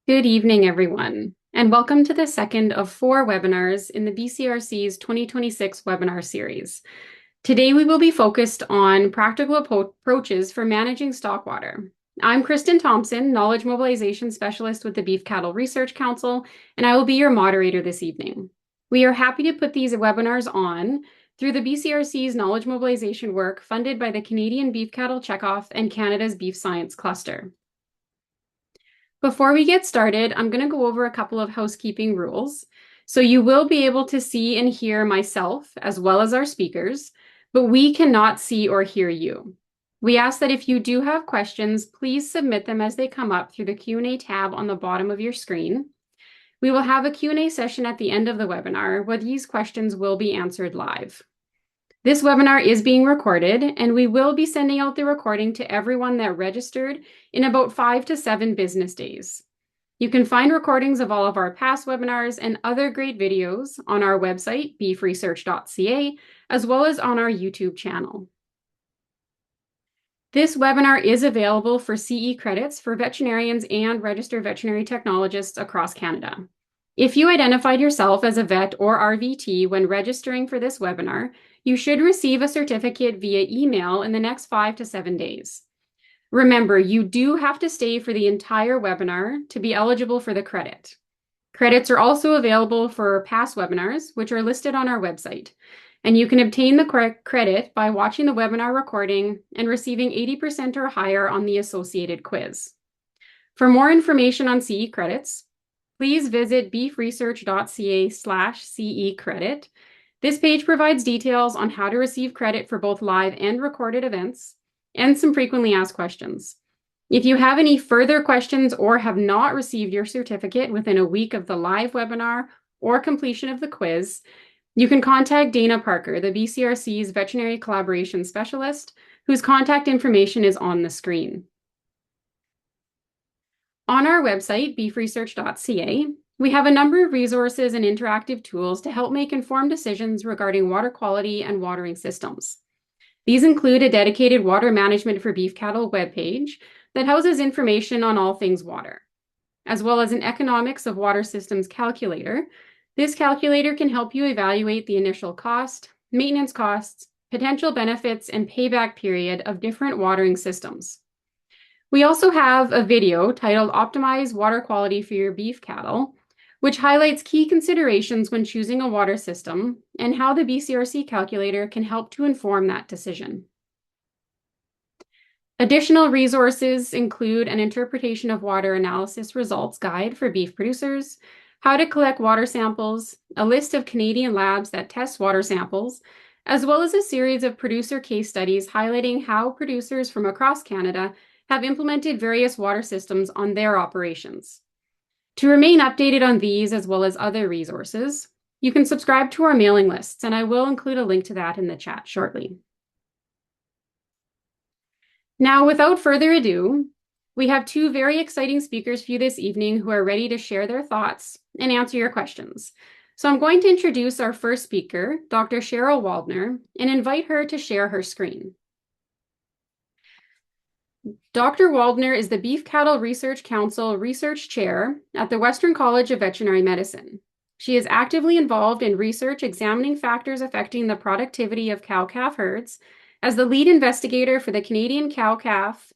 Good evening, everyone, and welcome to the second of 4 webinars in the BCRC's 2026 webinar series. Today, we will be focused on practical approaches for managing stock water. I'm Kristen Thompson, Knowledge Mobilization Specialist with the Beef Cattle Research Council, and I will be your moderator this evening. We are happy to put these webinars on through the BCRC's knowledge mobilization work funded by the Canadian Beef Cattle Checkoff and Canada's Beef Science Cluster. Before we get started, I'm going to go over a couple of housekeeping rules. So you will be able to see and hear myself as well as our speakers, but we cannot see or hear you. We ask that if you do have questions, please submit them as they come up through the Q&A tab on the bottom of your screen. We will have a Q&A session at the end of the webinar where these questions will be answered live. This webinar is being recorded, and we will be sending out the recording to everyone that registered in about 5 to 7 business days. You can find recordings of all of our past webinars and other great videos on our website, beefresearch.ca, as well as on our YouTube channel. This webinar is available for CE credits for veterinarians and registered veterinary technologists across Canada. If you identified yourself as a vet or RVT when registering for this webinar, you should receive a certificate via email in the next 5 to 7 days. Remember, you do have to stay for the entire webinar to be eligible for the credit. Credits are also available for past webinars, which are listed on our website. And you can obtain the credit by watching the webinar recording and receiving 80% or higher on the associated quiz. For more information on CE credits, please visit beefresearch.ca/CE credit. This page provides details on how to receive credit for both live and recorded events and some frequently asked questions. If you have any further questions or have not received your certificate within a week of the live webinar or completion of the quiz, you can contact Dana Parker, the BCRC's Veterinary Collaboration Specialist, whose contact information is on the screen. On our website, beefresearch.ca, we have a number of resources and interactive tools to help make informed decisions regarding water quality and watering systems. These include a dedicated water management for beef cattle webpage that houses information on all things water, as well as an economics of water systems calculator. This calculator can help you evaluate the initial cost, maintenance costs, potential benefits, and payback period of different watering systems. We also have a video titled Optimize Water Quality for Your Beef Cattle, which highlights key considerations when choosing a water system and how the BCRC calculator can help to inform that decision. Additional resources include an interpretation of water analysis results guide for beef producers, how to collect water samples, a list of Canadian labs that test water samples, as well as a series of producer case studies highlighting how producers from across Canada have implemented various water systems on their operations. To remain updated on these as well as other resources, you can subscribe to our mailing lists, and I will include a link to that in the chat shortly. Now, without further ado, we have 2 very exciting speakers for you this evening who are ready to share their thoughts and answer your questions. So I'm going to introduce our first speaker, Dr. Cheryl Waldner, and invite her to share her screen. Dr. Waldner is the Beef Cattle Research Council Research Chair at the Western College of Veterinary Medicine. She is actively involved in research examining factors affecting the productivity of cow-calf herds as the lead investigator for the Canadian Cow-Calf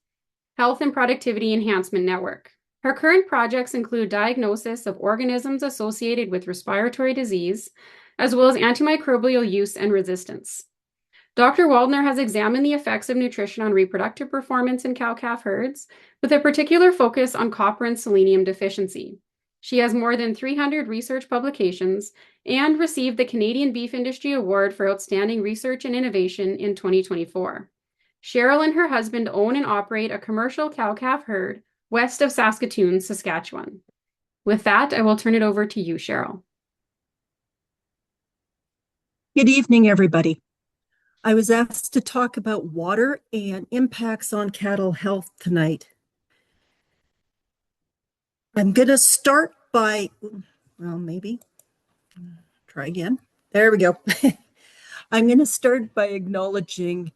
Health and Productivity Enhancement Network. Her current projects include diagnosis of organisms associated with respiratory disease, as well as antimicrobial use and resistance. Dr. Waldner has examined the effects of nutrition on reproductive performance in cow-calf herds, with a particular focus on copper and selenium deficiency. She has more than 300 research publications and received the Canadian Beef Industry Award for Outstanding Research and Innovation in 2024. Cheryl and her husband own and operate a commercial cow-calf herd west of Saskatoon, Saskatchewan. With that, I will turn it over to you, Cheryl. Good evening, everybody. I was asked to talk about water and impacts on cattle health tonight. I'm going to start by, well, maybe, try again. There we go. I'm going to start by acknowledging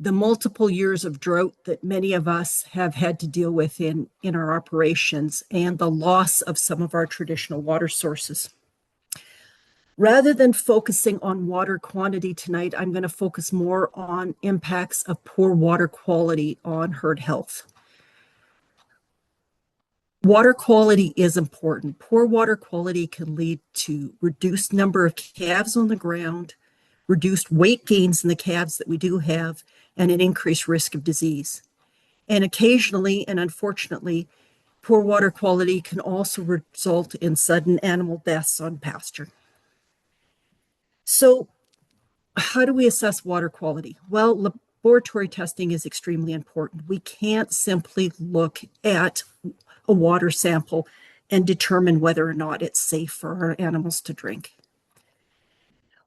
the multiple years of drought that many of us have had to deal with in our operations, and the loss of some of our traditional water sources. Rather than focusing on water quantity tonight, I'm going to focus more on impacts of poor water quality on herd health. Water quality is important. Poor water quality can lead to reduced number of calves on the ground, reduced weight gains in the calves that we do have, and an increased risk of disease. And occasionally, and unfortunately, poor water quality can also result in sudden animal deaths on pasture. So how do we assess water quality? Well, laboratory testing is extremely important. We can't simply look at a water sample and determine whether or not it's safe for our animals to drink.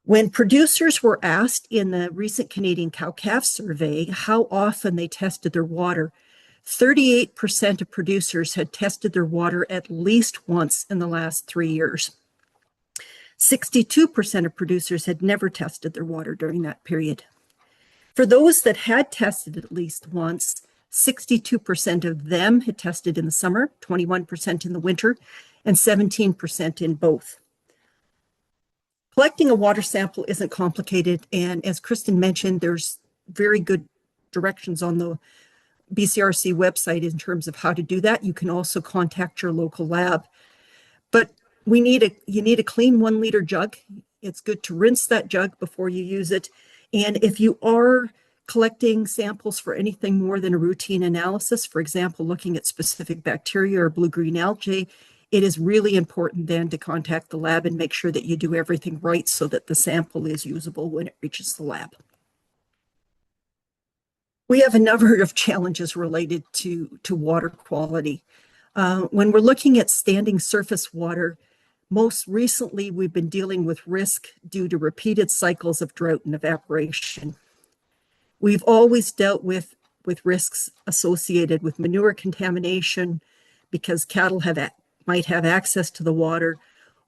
When producers were asked in the recent Canadian cow-calf survey how often they tested their water, 38% of producers had tested their water at least once in the last 3 years. 62% of producers had never tested their water during that period. For those that had tested at least once, 62% of them had tested in the summer, 21% in the winter, and 17% in both. Collecting a water sample isn't complicated, and as Kristen mentioned, there's very good directions on the BCRC website in terms of how to do that. You can also contact your local lab. But you need a clean 1 liter jug. It's good to rinse that jug before you use it. And if you are collecting samples for anything more than a routine analysis, for example, looking at specific bacteria or blue-green algae, it is really important then to contact the lab and make sure that you do everything right so that the sample is usable when it reaches the lab. We have a number of challenges related to water quality. When we're looking at standing surface water, most recently we've been dealing with risk due to repeated cycles of drought and evaporation. We've always dealt with risks associated with manure contamination because cattle might have access to the water,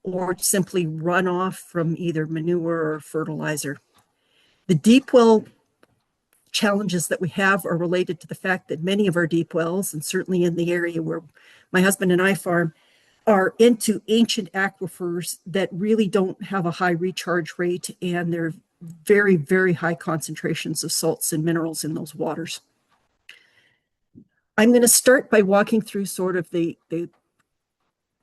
or simply runoff from either manure or fertilizer. The deep well challenges that we have are related to the fact that many of our deep wells, and certainly in the area where my husband and I farm, are into ancient aquifers that really don't have a high recharge rate, and they're very, very high concentrations of salts and minerals in those waters. I'm going to start by walking through sort of the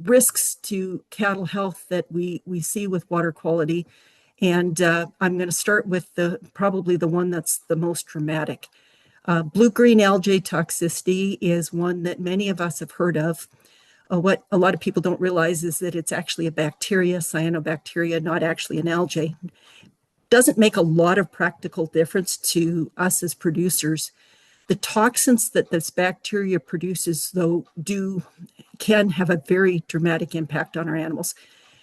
risks to cattle health that we see with water quality. And I'm going to start with probably the one that's the most dramatic. Blue-green algae toxicity is one that many of us have heard of. What a lot of people don't realize is that it's actually a bacteria, cyanobacteria, not actually an algae. Doesn't make a lot of practical difference to us as producers. The toxins that this bacteria produces, though, can have a very dramatic impact on our animals.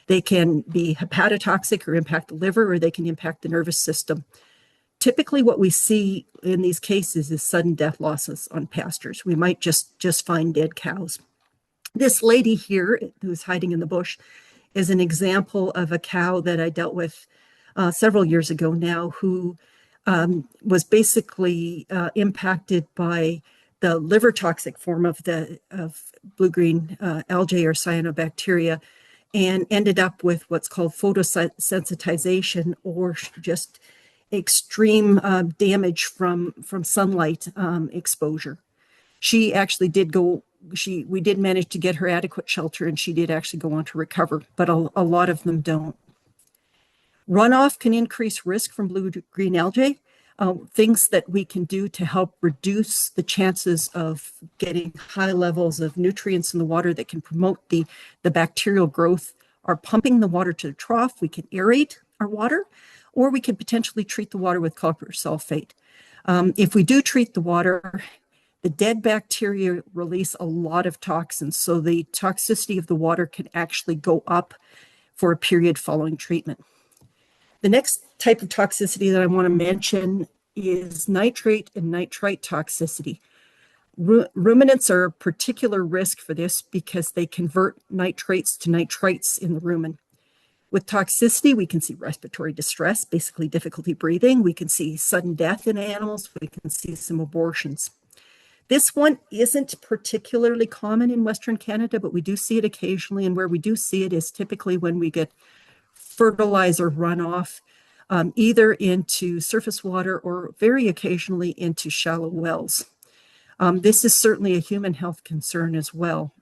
They can be hepatotoxic or impact the liver, or they can impact the nervous system. Typically, what we see in these cases is sudden death losses on pastures. We might just find dead cows. This lady here, who's hiding in the bush, is an example of a cow that I dealt with several years ago now, who was basically impacted by the liver toxic form of blue-green algae or cyanobacteria, and ended up with what's called photosensitization, or just extreme damage from sunlight exposure. She actually did we did manage to get her adequate shelter, and she did actually go on to recover, but a lot of them don't. Runoff can increase risk from blue-green algae. Things that we can do to help reduce the chances of getting high levels of nutrients in the water that can promote the bacterial growth are pumping the water to the trough. We can aerate our water, or we can potentially treat the water with copper sulfate. If we do treat the water, the dead bacteria release a lot of toxins, so the toxicity of the water can actually go up for a period following treatment. The next type of toxicity that I want to mention is nitrate and nitrite toxicity. Ruminants are a particular risk for this because they convert nitrates to nitrites in the rumen. With toxicity, we can see respiratory distress, basically difficulty breathing. We can see sudden death in animals. We can see some abortions. This one isn't particularly common in Western Canada, but we do see it occasionally. And where we do see it is typically when we get fertilizer runoff, either into surface water or very occasionally into shallow wells. This is certainly a human health concern as well.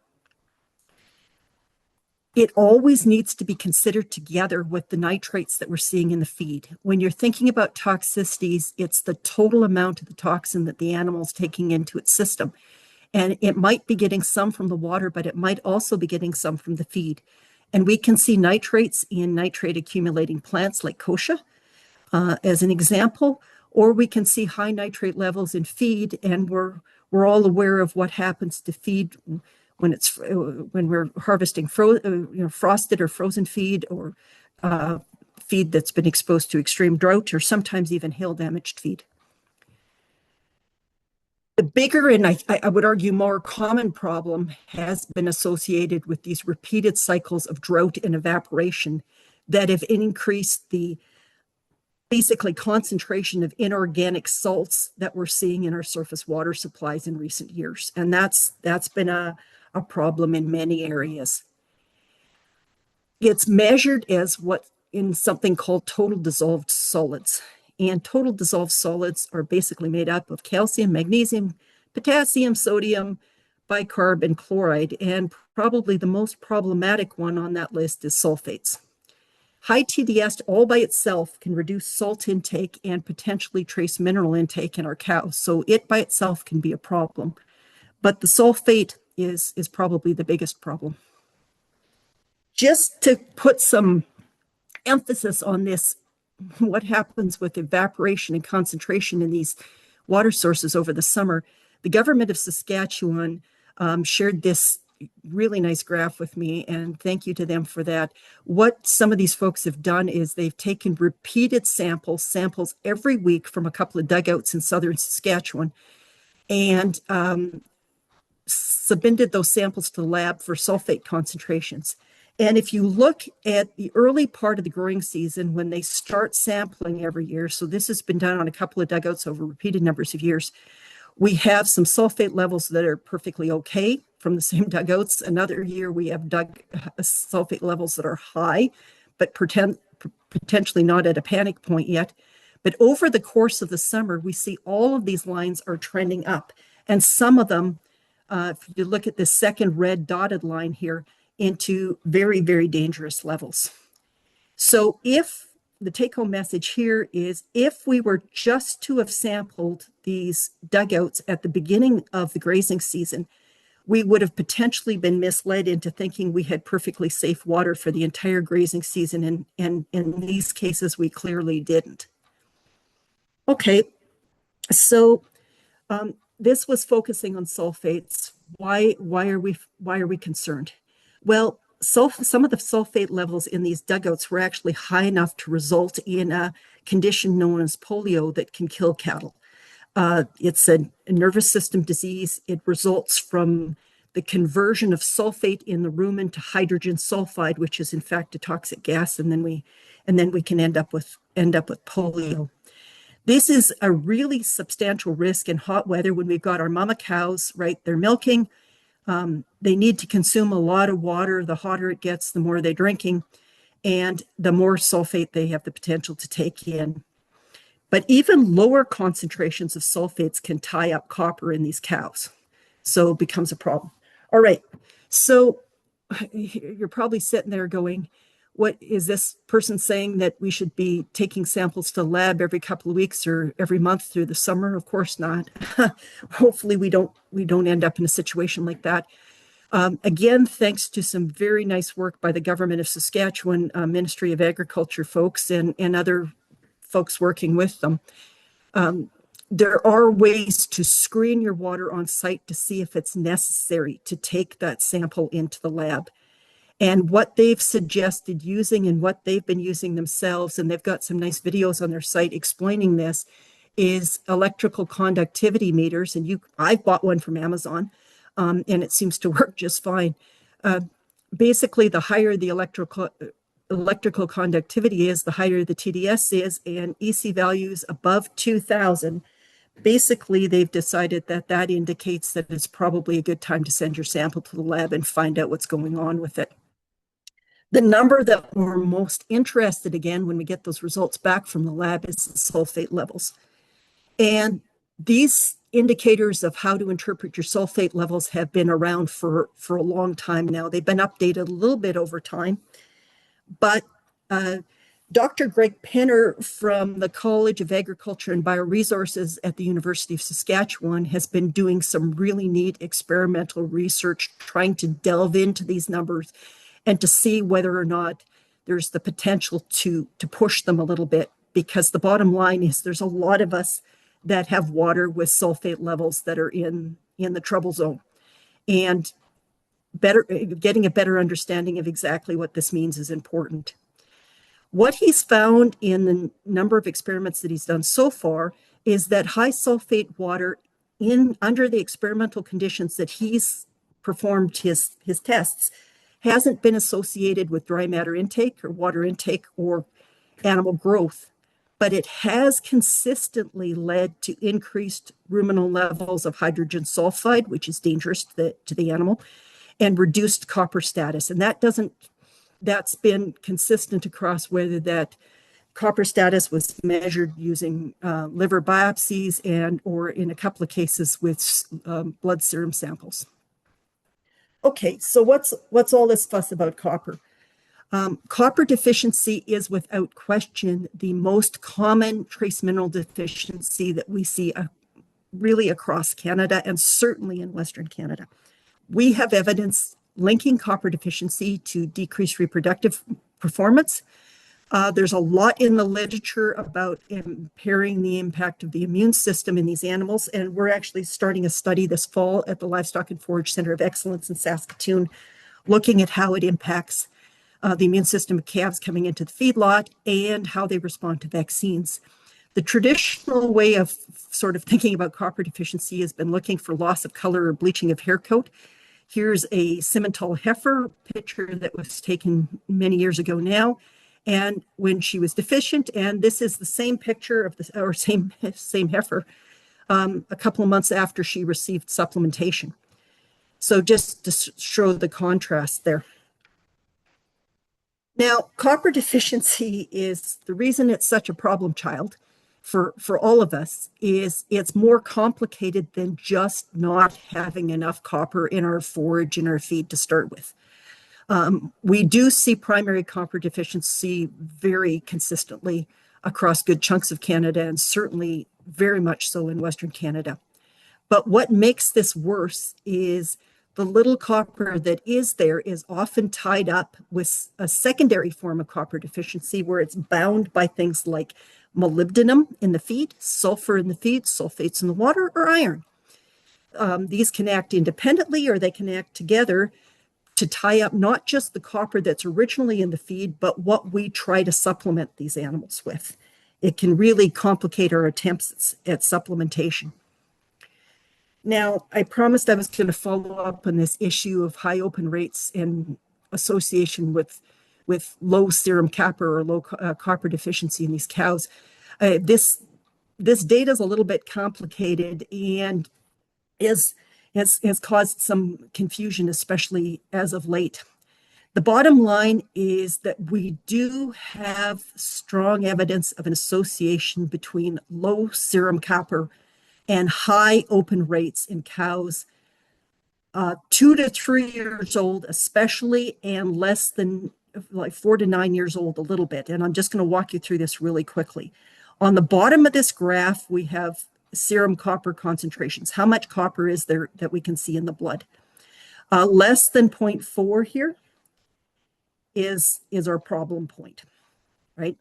It always needs to be considered together with the nitrates that we're seeing in the feed. When you're thinking about toxicities, it's the total amount of the toxin that the animal is taking into its system. And it might be getting some from the water, but it might also be getting some from the feed. And we can see nitrates in nitrate accumulating plants like kochia, as an example, or we can see high nitrate levels in feed, and we're all aware of what happens to feed when we're harvesting frosted or frozen feed, or feed that's been exposed to extreme drought, or sometimes even hail damaged feed. The bigger and I would argue more common problem has been associated with these repeated cycles of drought and evaporation that have increased the basically concentration of inorganic salts that we're seeing in our surface water supplies in recent years. And that's been a problem in many areas. It's measured as what in something called total dissolved solids. And total dissolved solids are basically made up of calcium, magnesium, potassium, sodium, bicarb, and chloride. And probably the most problematic one on that list is sulfates. High TDS all by itself can reduce salt intake and potentially trace mineral intake in our cows. So it by itself can be a problem. But the sulfate is probably the biggest problem. Just to put some emphasis on this, what happens with evaporation and concentration in these water sources over the summer, the government of Saskatchewan shared this really nice graph with me, and thank you to them for that. What some of these folks have done is they've taken repeated samples every week from a couple of dugouts in southern Saskatchewan, and submitted those samples to the lab for sulfate concentrations. And if you look at the early part of the growing season, when they start sampling every year, so this has been done on a couple of dugouts over repeated numbers of years, we have some sulfate levels that are perfectly okay from the same dugouts. Another year we have sulfate levels that are high, but potentially not at a panic point yet. But over the course of the summer, we see all of these lines are trending up. And some of them, if you look at the second red dotted line here, into very, very dangerous levels. So if the take-home message here is, if we were just to have sampled these dugouts at the beginning of the grazing season, we would have potentially been misled into thinking we had perfectly safe water for the entire grazing season, and in these cases, we clearly didn't. Okay, so this was focusing on sulfates. Why are we concerned? Well, some of the sulfate levels in these dugouts were actually high enough to result in a condition known as polio that can kill cattle. It's a nervous system disease. It results from the conversion of sulfate in the rumen to hydrogen sulfide, which is in fact a toxic gas, and then we can end up with polio. This is a really substantial risk in hot weather when we've got our mama cows, right? They're milking. They need to consume a lot of water. The hotter it gets, the more they're drinking, and the more sulfate they have the potential to take in. But even lower concentrations of sulfates can tie up copper in these cows. So it becomes a problem. All right, so you're probably sitting there going, what is this person saying, that we should be taking samples to the lab every couple of weeks or every month through the summer? Of course not. Hopefully we don't end up in a situation like that. Again, thanks to some very nice work by the government of Saskatchewan, Ministry of Agriculture folks and other folks working with them. There are ways to screen your water on site to see if it's necessary to take that sample into the lab. And what they've suggested using and what they've been using themselves, and they've got some nice videos on their site explaining this, is electrical conductivity meters. And I've bought one from Amazon, and it seems to work just fine. Basically, the higher the electrical electrical conductivity is, the higher the TDS is, and EC values above 2000, basically they've decided that that indicates that it's probably a good time to send your sample to the lab and find out what's going on with it. The number that we're most interested again when we get those results back from the lab is the sulfate levels. And these indicators of how to interpret your sulfate levels have been around for a long time now. They've been updated a little bit over time. But Dr. Greg Penner from the College of Agriculture and Bioresources at the University of Saskatchewan has been doing some really neat experimental research trying to delve into these numbers and to see whether or not there's the potential to push them a little bit, because the bottom line is there's a lot of us that have water with sulfate levels that are in the trouble zone. And getting a better understanding of exactly what this means is important. What he's found in the number of experiments that he's done so far is that high sulfate water under the experimental conditions that he's performed his tests hasn't been associated with dry matter intake or water intake or animal growth, but it has consistently led to increased ruminal levels of hydrogen sulfide, which is dangerous to the animal, and reduced copper status. And that's been consistent across whether that copper status was measured using liver biopsies or in a couple of cases with blood serum samples. Okay, so what's all this fuss about copper? Copper deficiency is without question the most common trace mineral deficiency that we see really across Canada and certainly in Western Canada. We have evidence linking copper deficiency to decreased reproductive performance. There's a lot in the literature about impairing the impact of the immune system in these animals, and we're actually starting a study this fall at the Livestock and Forage Center of Excellence in Saskatoon, looking at how it impacts the immune system of calves coming into the feedlot and how they respond to vaccines. The traditional way of sort of thinking about copper deficiency has been looking for loss of color or bleaching of hair coat. Here's a Simmental heifer picture that was taken many years ago now, and when she was deficient, and this is the same picture of same heifer a couple of months after she received supplementation. So just to show the contrast there. Now, copper deficiency is the reason it's such a problem child for all of us is it's more complicated than just not having enough copper in our forage and our feed to start with. We do see primary copper deficiency very consistently across good chunks of Canada and certainly very much so in Western Canada. But what makes this worse is the little copper that is there is often tied up with a secondary form of copper deficiency where it's bound by things like molybdenum in the feed, sulfur in the feed, sulfates in the water, or iron. These can act independently or they can act together to tie up not just the copper that's originally in the feed, but what we try to supplement these animals with. It can really complicate our attempts at supplementation. Now, I promised I was going to follow up on this issue of high open rates in association with low serum copper or low copper deficiency in these cows. This data is a little bit complicated and has caused some confusion, especially as of late. The bottom line is that we do have strong evidence of an association between low serum copper and high open rates in cows 2 to 3 years old, especially, and less than like 4 to 9 years old a little bit. And I'm just going to walk you through this really quickly. On the bottom of this graph, we have serum copper concentrations. How much copper is there that we can see in the blood? Less than 0.4 here is our problem point, right?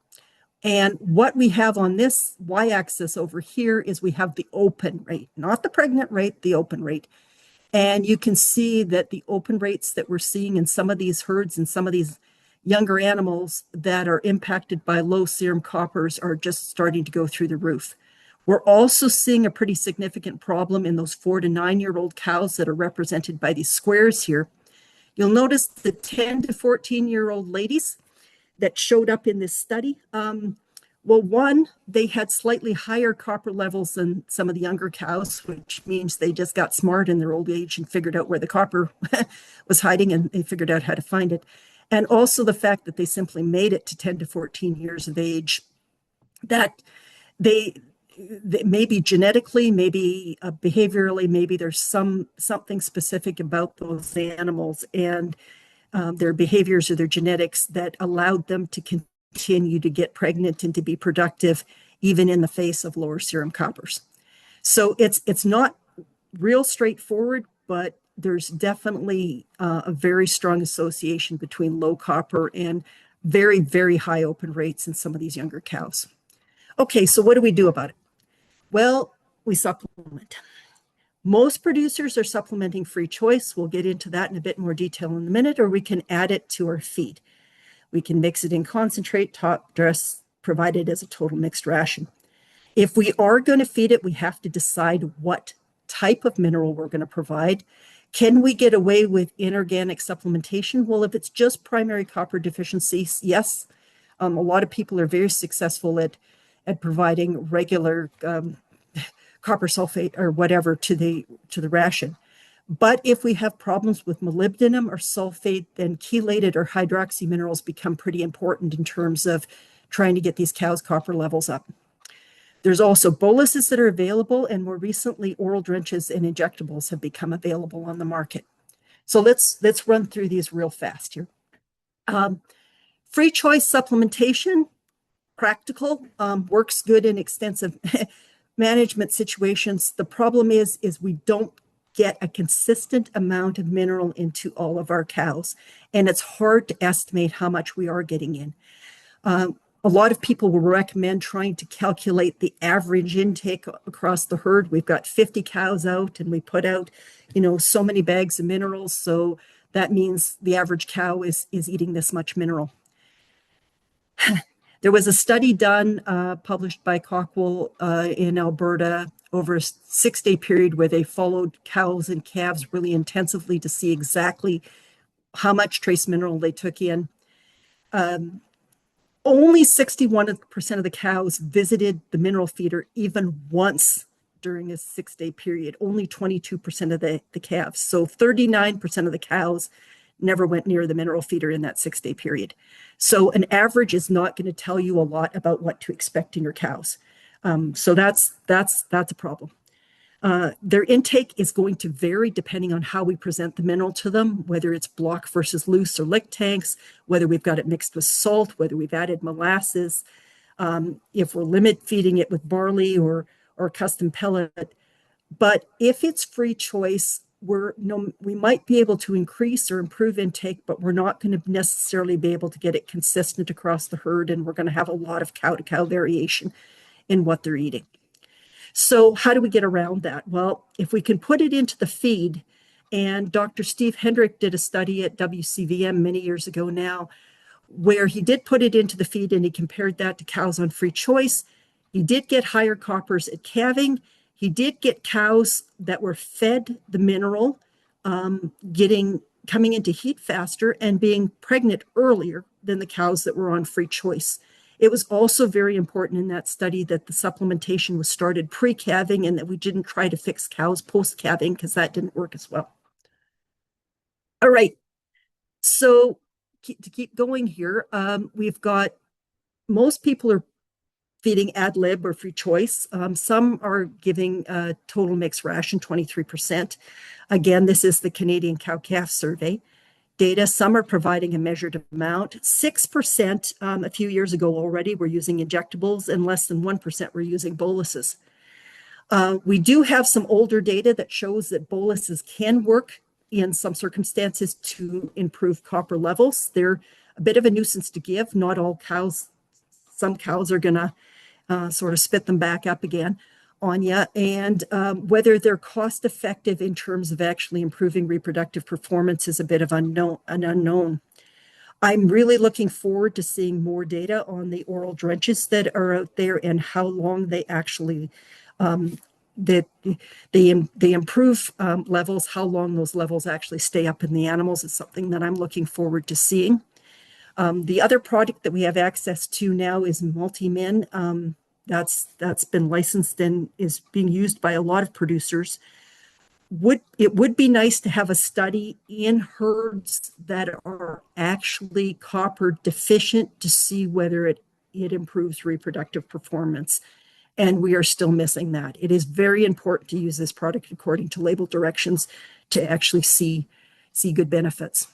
And what we have on this y-axis over here is we have the open rate, not the pregnant rate, the open rate. And you can see that the open rates that we're seeing in some of these herds and some of these younger animals that are impacted by low serum coppers are just starting to go through the roof. We're also seeing a pretty significant problem in those 4 to 9 year old cows that are represented by these squares here. You'll notice the 10 to 14 year old ladies, that showed up in this study. Well, one, they had slightly higher copper levels than some of the younger cows, which means they just got smart in their old age and figured out where the copper was hiding, and they figured out how to find it. And also the fact that they simply made it to 10 to 14 years of age, that they maybe genetically, maybe behaviorally, maybe there's something specific about those animals and their behaviors or their genetics that allowed them to continue to get pregnant and to be productive, even in the face of lower serum coppers. So it's not real straightforward, but there's definitely a very strong association between low copper and very, very high open rates in some of these younger cows. Okay, so what do we do about it? Well, we supplement. Most producers are supplementing free choice. We'll get into that in a bit more detail in a minute, or we can add it to our feed. We can mix it in concentrate, top dress, provided as a total mixed ration. If we are going to feed it, we have to decide what type of mineral we're going to provide. Can we get away with inorganic supplementation? Well, if it's just primary copper deficiency, yes. A lot of people are very successful at providing regular copper sulfate or whatever to the ration. But if we have problems with molybdenum or sulfate, then chelated or hydroxy minerals become pretty important in terms of trying to get these cows' copper levels up. There's also boluses that are available, and more recently, oral drenches and injectables have become available on the market. So let's run through these real fast here. Free choice supplementation, practical, works good in extensive management situations. The problem is we don't get a consistent amount of mineral into all of our cows, and it's hard to estimate how much we are getting in. A lot of people will recommend trying to calculate the average intake across the herd. We've got 50 cows out, and we put out, so many bags of minerals. So that means the average cow is eating this much mineral. There was a study done, published by Cockwell in Alberta over a 6-day period where they followed cows and calves really intensively to see exactly how much trace mineral they took in. Only 61% of the cows visited the mineral feeder even once during a 6-day period, only 22% of the calves. So 39% of the cows never went near the mineral feeder in that 6-day period. So an average is not going to tell you a lot about what to expect in your cows. So that's a problem. Their intake is going to vary depending on how we present the mineral to them, whether it's block versus loose or lick tanks, whether we've got it mixed with salt, whether we've added molasses, if we're limit feeding it with barley or custom pellet. But if it's free choice, we might be able to increase or improve intake, but we're not going to necessarily be able to get it consistent across the herd, and we're going to have a lot of cow-to-cow variation in what they're eating. So how do we get around that? Well, if we can put it into the feed, and Dr. Steve Hendrick did a study at WCVM many years ago now, where he did put it into the feed and he compared that to cows on free choice. He did get higher coppers at calving. He did get cows that were fed the mineral, coming into heat faster and being pregnant earlier than the cows that were on free choice. It was also very important in that study that the supplementation was started pre-calving and that we didn't try to fix cows post-calving, because that didn't work as well. All right, so to keep going here, we've got, most people are feeding ad lib or free choice. Some are giving a total mixed ration, 23%. Again, this is the Canadian Cow-Calf Survey data. Some are providing a measured amount. 6% a few years ago already were using injectables, and less than 1% were using boluses. We do have some older data that shows that boluses can work in some circumstances to improve copper levels. They're a bit of a nuisance to give. Not all cows, some cows are going to sort of spit them back up again on you, and whether they're cost effective in terms of actually improving reproductive performance is a bit of an unknown. I'm really looking forward to seeing more data on the oral drenches that are out there and how long they actually that they improve levels, how long those levels actually stay up in the animals is something that I'm looking forward to seeing. The other product that we have access to now is Multi-Min. That's been licensed and is being used by a lot of producers. It would be nice to have a study in herds that are actually copper deficient to see whether it improves reproductive performance. And we are still missing that. It is very important to use this product according to label directions to actually see good benefits.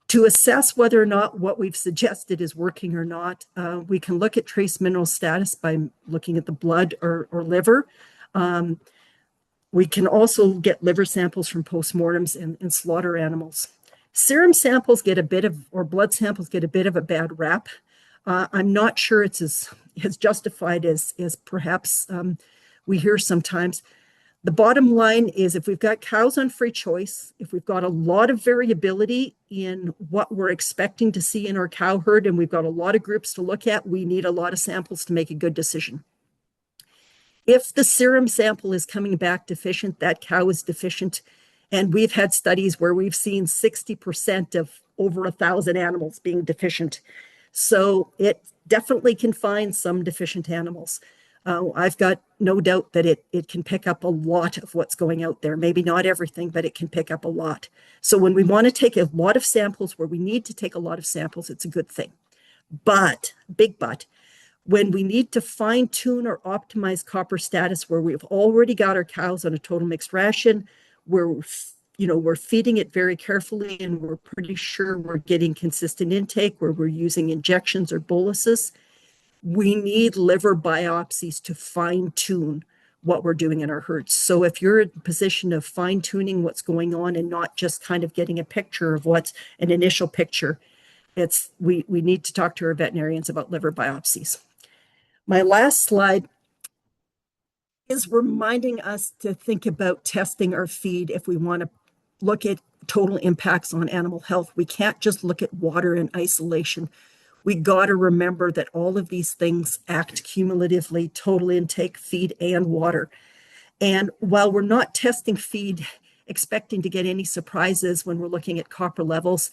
To assess whether or not what we've suggested is working or not, we can look at trace mineral status by looking at the blood or liver. We can also get liver samples from postmortems in slaughter animals. Serum samples get a bit of, or blood samples get a bit of a bad rap. I'm not sure it's as justified as perhaps we hear sometimes. The bottom line is if we've got cows on free choice, if we've got a lot of variability in what we're expecting to see in our cow herd, and we've got a lot of groups to look at, we need a lot of samples to make a good decision. If the serum sample is coming back deficient, that cow is deficient. And we've had studies where we've seen 60% of over 1,000 animals being deficient. So it definitely can find some deficient animals. I've got no doubt that it can pick up a lot of what's going out there. Maybe not everything, but it can pick up a lot. So when we want to take a lot of samples, where we need to take a lot of samples, it's a good thing. But, big but, when we need to fine tune or optimize copper status, where we've already got our cows on a total mixed ration, where we're feeding it very carefully and we're pretty sure we're getting consistent intake, where we're using injections or boluses, we need liver biopsies to fine tune what we're doing in our herds. So if you're in a position of fine tuning what's going on and not just kind of getting a picture of what's an initial picture, we need to talk to our veterinarians about liver biopsies. My last slide is reminding us to think about testing our feed if we want to look at total impacts on animal health. We can't just look at water in isolation. We got to remember that all of these things act cumulatively: total intake, feed, and water. And while we're not testing feed expecting to get any surprises when we're looking at copper levels,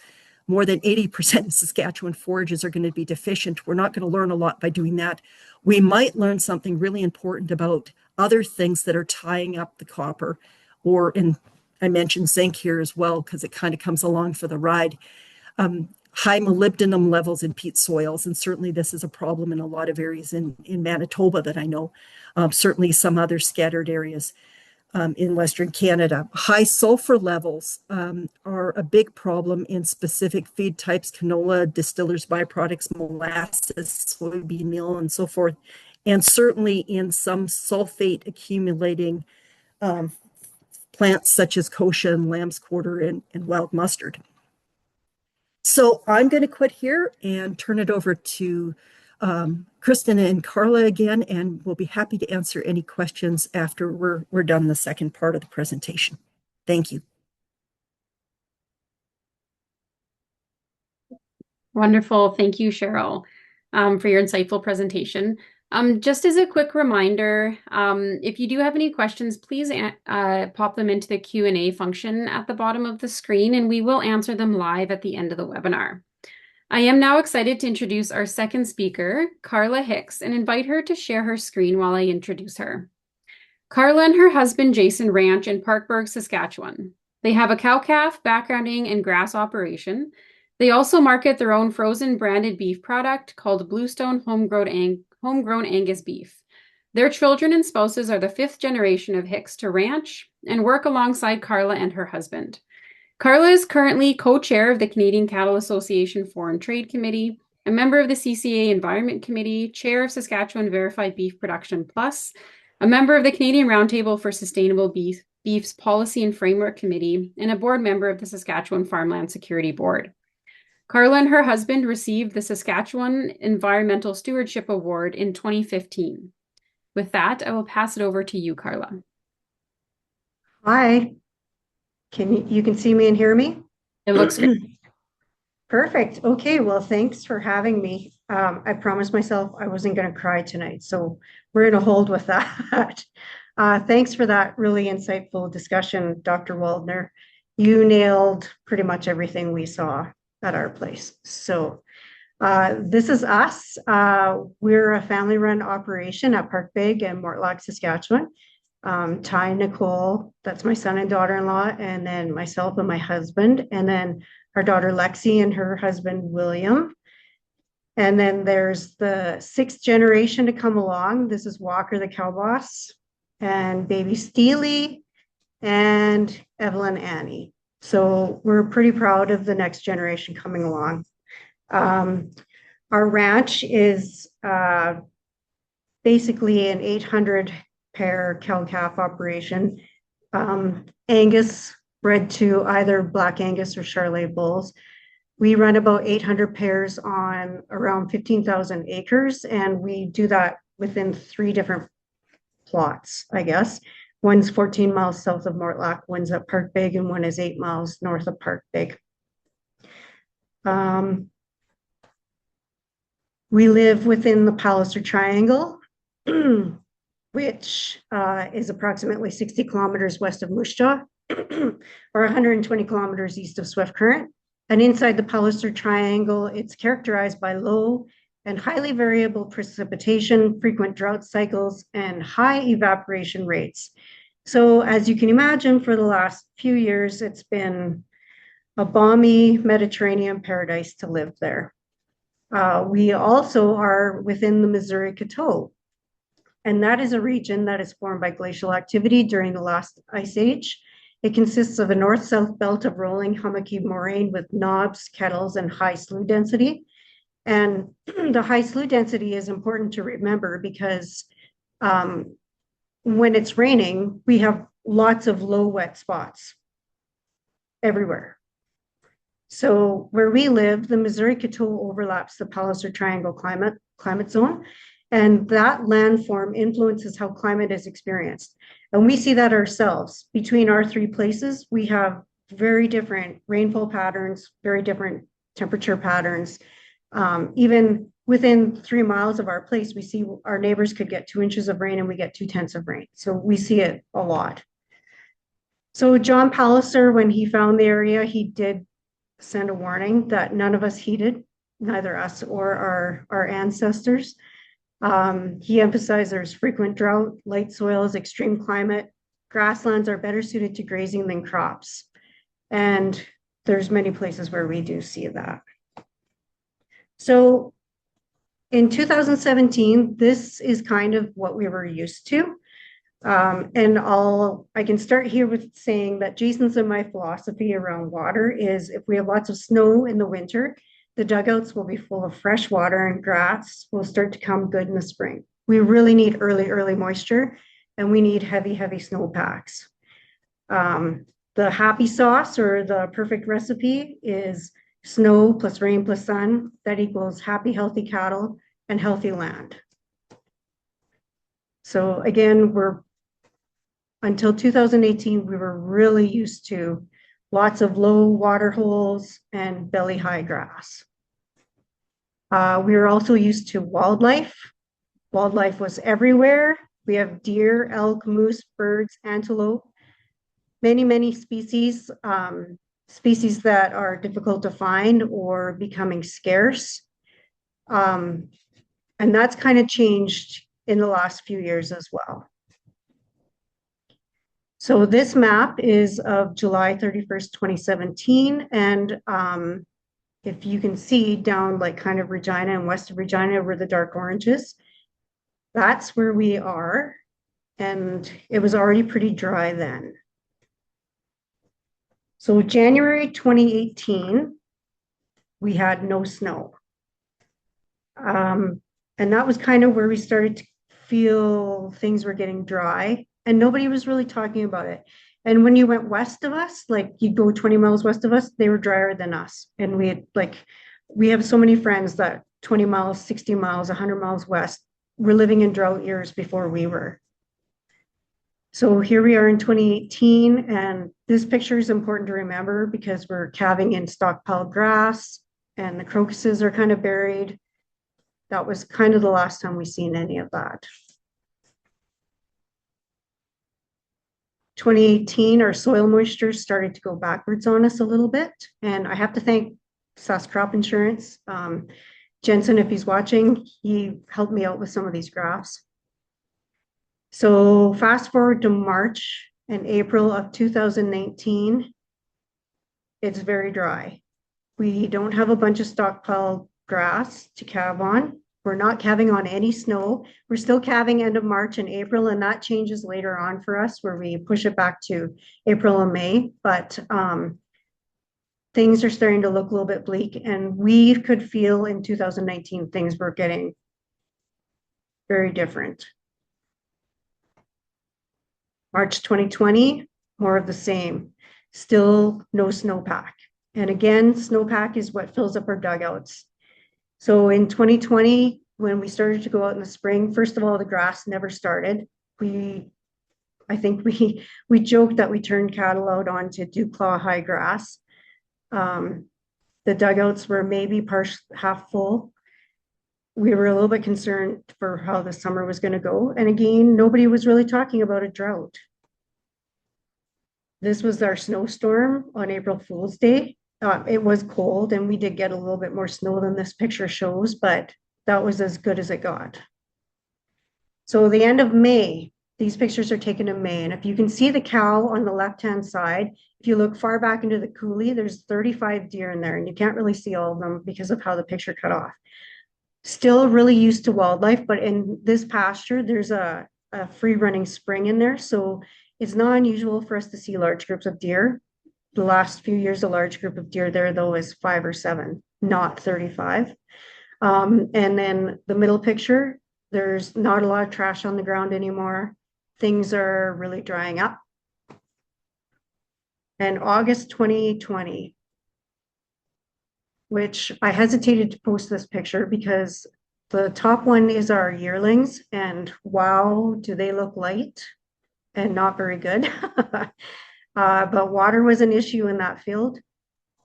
more than 80% of Saskatchewan forages are going to be deficient. We're not going to learn a lot by doing that. We might learn something really important about other things that are tying up the copper, and I mentioned zinc here as well, because it kind of comes along for the ride. High molybdenum levels in peat soils, and certainly this is a problem in a lot of areas in Manitoba that I know, certainly some other scattered areas in Western Canada. High sulfur levels are a big problem in specific feed types: canola, distillers' byproducts, molasses, soybean meal, and so forth, and certainly in some sulfate accumulating plants such as kochia and lamb's quarter and wild mustard. So I'm going to quit here and turn it over to Kristen and Karla again, and we'll be happy to answer any questions after we're done the second part of the presentation. Thank you. Wonderful. Thank you, Cheryl, for your insightful presentation. Just as a quick reminder, if you do have any questions, please pop them into the Q&A function at the bottom of the screen, and we will answer them live at the end of the webinar. I am now excited to introduce our second speaker, Karla Hicks, and invite her to share her screen while I introduce her. Karla and her husband, Jason, ranch in Parkburg, Saskatchewan. They have a cow-calf, backgrounding, and grass operation. They also market their own frozen branded beef product called Bluestone homegrown Angus beef. Their children and spouses are the fifth generation of Hicks to ranch and work alongside Karla and her husband. Karla is currently co-chair of the Canadian Cattle Association Foreign Trade Committee, a member of the CCA Environment Committee, chair of Saskatchewan Verified Beef Production Plus, a member of the Canadian Roundtable for Sustainable Beef's Policy and Framework Committee, and a board member of the Saskatchewan Farmland Security Board. Karla and her husband received the Saskatchewan Environmental Stewardship Award in 2015. With that, I will pass it over to you, Karla. Hi. You can see me and hear me? It looks great. Perfect. Okay, well, thanks for having me. I promised myself I wasn't going to cry tonight, so we're going to hold with that. Thanks for that really insightful discussion, Dr. Waldner. You nailed pretty much everything we saw. at our place. So this is us. We're a family-run operation at Park Big and Mortlach, Saskatchewan. Ty, Nicole, that's my son and daughter-in-law, and then myself and my husband, and then our daughter Lexi and her husband William. And then there's the 6th generation to come along. This is Walker, the cow boss, and baby Steely, and Evelyn Annie. So we're pretty proud of the next generation coming along. Our ranch is basically an 800 pair cow-calf operation. Angus bred to either Black Angus or Charolais bulls. We run about 800 pairs on around 15,000 acres, and we do that within 3 different plots, I guess. One's 14 miles south of Mortlach, one's at Park Big, and one is 8 miles north of Park Big. We live within the Palliser Triangle, which is approximately 60 kilometers west of Moose Jaw, or 120 kilometers east of Swift Current. And inside the Palliser Triangle, it's characterized by low and highly variable precipitation, frequent drought cycles, and high evaporation rates. So as you can imagine, for the last few years, it's been a balmy Mediterranean paradise to live there. We also are within the Missouri Coteau, and that is a region that is formed by glacial activity during the last ice age. It consists of a north-south belt of rolling hummocky moraine with knobs, kettles, and high slough density. And the high slough density is important to remember because when it's raining, we have lots of low wet spots everywhere. So where we live, the Missouri Coteau overlaps the Palliser Triangle climate zone, and that landform influences how climate is experienced. And we see that ourselves. Between our 3 places, we have very different rainfall patterns, very different temperature patterns. Even within 3 miles of our place, we see our neighbors could get 2 inches of rain and we get 2/10 of rain. So we see it a lot. So John Palliser, when he found the area, he did send a warning that none of us heeded, neither us or our ancestors. He emphasized there's frequent drought, light soils, extreme climate. Grasslands are better suited to grazing than crops. And there's many places where we do see that. So in 2017, this is kind of what we were used to. And I can start here with saying that Jason's and my philosophy around water is if we have lots of snow in the winter, the dugouts will be full of fresh water and grass will start to come good in the spring. We really need early moisture, and we need heavy snowpacks. The happy sauce, or the perfect recipe, is snow plus rain plus sun. That equals happy, healthy cattle and healthy land. So again, until 2018, we were really used to lots of low water holes and belly high grass. We were also used to wildlife. Wildlife was everywhere. We have deer, elk, moose, birds, antelope, many species, species that are difficult to find or becoming scarce. And that's kind of changed in the last few years as well. So this map is of July 31st, 2017. And if you can see down like kind of Regina and west of Regina where the dark orange is, that's where we are. And it was already pretty dry then. So January 2018, we had no snow. And that was kind of where we started to feel things were getting dry, and nobody was really talking about it. And when you went west of us, like you go 20 miles west of us, they were drier than us. And we have so many friends that 20 miles, 60 miles, 100 miles west were living in drought years before we were. So here we are in 2018, and this picture is important to remember because we're calving in stockpiled grass and the crocuses are kind of buried. That was kind of the last time we seen any of that. 2018, our soil moisture started to go backwards on us a little bit. And I have to thank SAS crop insurance. Jensen, if he's watching, he helped me out with some of these graphs. So fast forward to March and April of 2019, it's very dry. We don't have a bunch of stockpile grass to calve on. We're not calving on any snow. We're still calving end of March and April, and that changes later on for us where we push it back to April and May. But things are starting to look a little bit bleak, and we could feel in 2019 things were getting very different. March 2020, more of the same. Still no snowpack. And again, snowpack is what fills up our dugouts. So in 2020, when we started to go out in the spring, first of all, the grass never started. I think we joked that we turned cattle out onto Duclaw high grass. The dugouts were maybe half full. We were a little bit concerned for how the summer was going to go. And again, nobody was really talking about a drought. This was our snowstorm on April Fool's Day. It was cold and we did get a little bit more snow than this picture shows, but that was as good as it got. So the end of May, these pictures are taken in May. And if you can see the cow on the left-hand side, if you look far back into the coulee, there's 35 deer in there and you can't really see all of them because of how the picture cut off. Still really used to wildlife, but in this pasture, there's a free running spring in there. So it's not unusual for us to see large groups of deer. The last few years, a large group of deer there, though, is 5 or 7, not 35. And then the middle picture, there's not a lot of trash on the ground anymore. Things are really drying up. And August 2020, which I hesitated to post this picture because the top one is our yearlings, and wow, do they look light and not very good. But water was an issue in that field.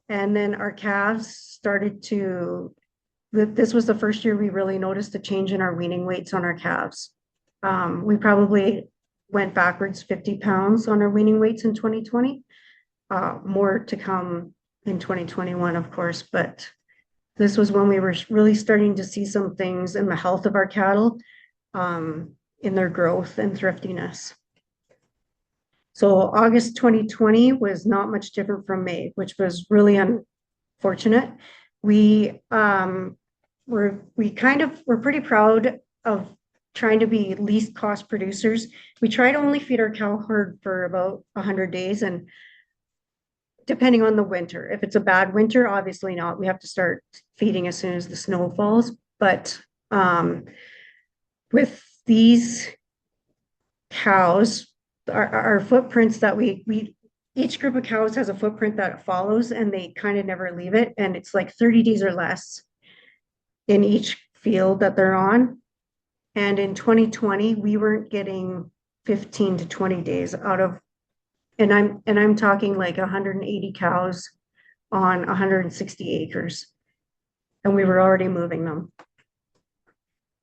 And then our calves started to, this was the first year we really noticed a change in our weaning weights on our calves. We probably went backwards 50 pounds on our weaning weights in 2020. More to come in 2021, of course, but this was when we were really starting to see some things in the health of our cattle, in their growth and thriftiness. So August 2020 was not much different from May, which was really unfortunate. We're pretty proud of trying to be least cost producers. We try to only feed our cow herd for about 100 days, and depending on the winter. If it's a bad winter, obviously not. We have to start feeding as soon as the snow falls. But with these cows, our footprints that each group of cows has a footprint that it follows, and they kind of never leave it. And it's like 30 days or less in each field that they're on. And in 2020, we weren't getting 15 to 20 days out of, and I'm talking like 180 cows on 160 acres, and we were already moving them.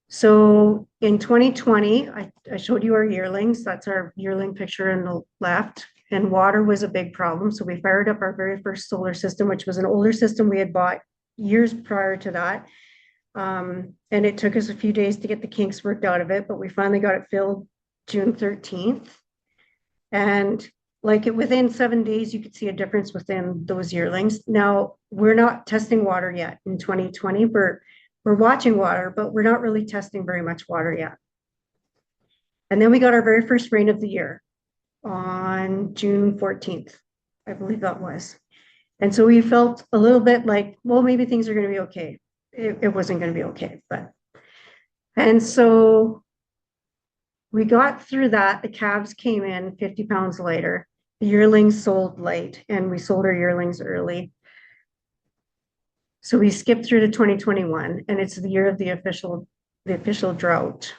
So in 2020, I showed you our yearlings. That's our yearling picture on the left. And water was a big problem. So we fired up our very first solar system, which was an older system we had bought years prior to that. And it took us a few days to get the kinks worked out of it, but we finally got it filled June 13th. And within 7 days, you could see a difference within those yearlings. Now, we're not testing water yet in 2020. We're watching water, but we're not really testing very much water yet. And then we got our very first rain of the year on June 14th, I believe that was. And so we felt a little bit like, well, maybe things are going to be okay. It wasn't going to be okay, and so we got through that. The calves came in 50 pounds later. The yearlings sold late, and we sold our yearlings early. So we skipped through to 2021, and it's the year of the official drought.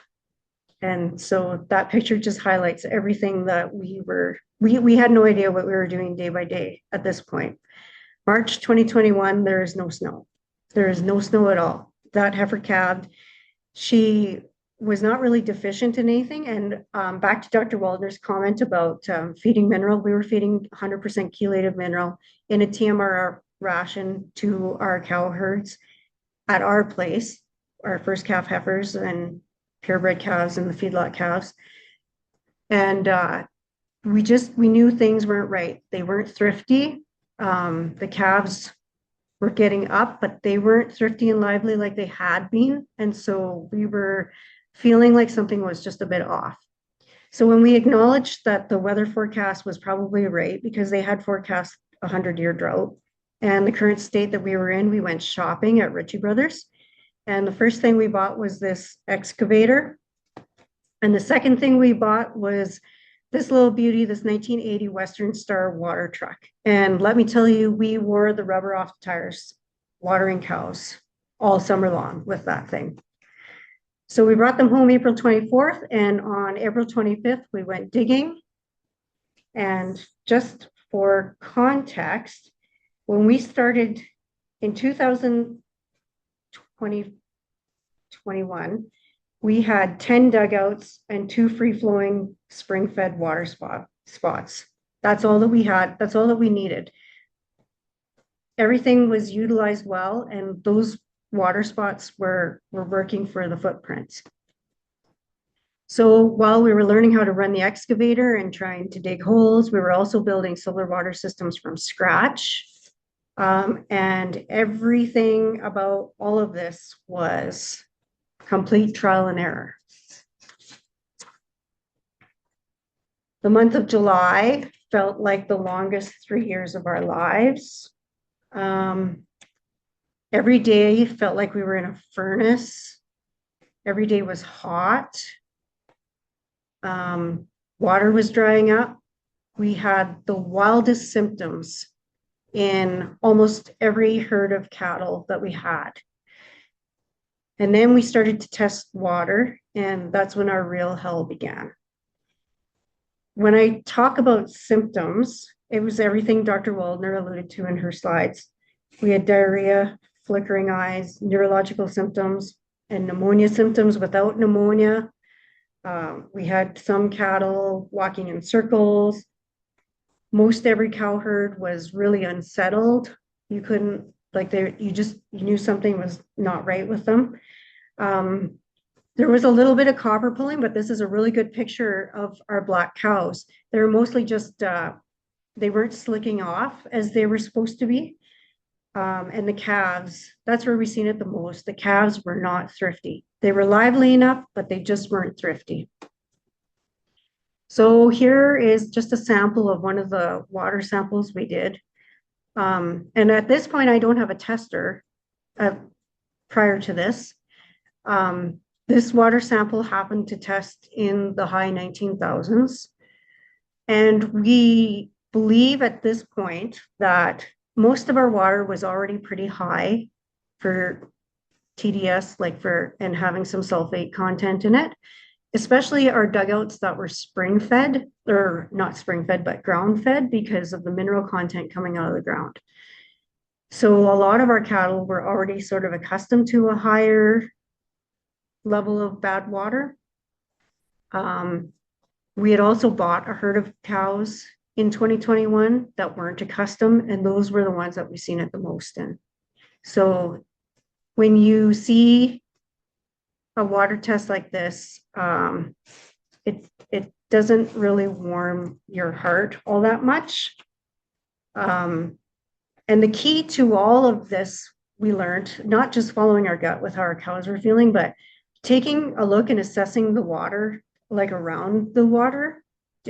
And so that picture just highlights everything that we had no idea what we were doing day by day at this point. March 2021, there is no snow. There is no snow at all. That heifer calved. She was not really deficient in anything. And back to Dr. Waldner's comment about feeding mineral, we were feeding 100% chelated mineral in a TMRR ration to our cow herds at our place, our first calf heifers and purebred calves and the feedlot calves. And we knew things weren't right. They weren't thrifty. The calves were getting up, but they weren't thrifty and lively like they had been. And so we were feeling like something was just a bit off. So when we acknowledged that the weather forecast was probably right, because they had forecast a 100-year drought, and the current state that we were in, we went shopping at Ritchie Brothers. And the first thing we bought was this excavator. And the second thing we bought was this little beauty, this 1980 Western Star water truck. And let me tell you, we wore the rubber off the tires, watering cows all summer long with that thing. So we brought them home April 24th, and on April 25th, we went digging. And just for context, when we started in 2021, we had 10 dugouts and 2 free-flowing spring-fed water spots. That's all that we had. That's all that we needed. Everything was utilized well, and those water spots were working for the footprints. So while we were learning how to run the excavator and trying to dig holes, we were also building solar water systems from scratch. And everything about all of this was complete trial and error. The month of July felt like the longest 3 years of our lives. Every day felt like we were in a furnace. Every day was hot. Water was drying up. We had the wildest symptoms in almost every herd of cattle that we had. And then we started to test water, and that's when our real hell began. When I talk about symptoms, it was everything Dr. Waldner alluded to in her slides. We had diarrhea, flickering eyes, neurological symptoms, and pneumonia symptoms without pneumonia. We had some cattle walking in circles. Most every cow herd was really unsettled. You couldn't, like, you knew something was not right with them. There was a little bit of copper pulling, but this is a really good picture of our black cows. They were mostly just, they weren't slicking off as they were supposed to be. And the calves, that's where we've seen it the most. The calves were not thrifty. They were lively enough, but they just weren't thrifty. So here is just a sample of one of the water samples we did. And at this point, I don't have a tester prior to this. This water sample happened to test in the high 19,000s. And we believe at this point that most of our water was already pretty high for TDS, and having some sulfate content in it, especially our dugouts that were spring fed, or not spring fed, but ground fed, because of the mineral content coming out of the ground. So a lot of our cattle were already sort of accustomed to a higher level of bad water. We had also bought a herd of cows in 2021 that weren't accustomed, and those were the ones that we've seen it the most in. So when you see a water test like this, it doesn't really warm your heart all that much. And the key to all of this, we learned, not just following our gut with how our cows were feeling, but taking a look and assessing the water, like around the water.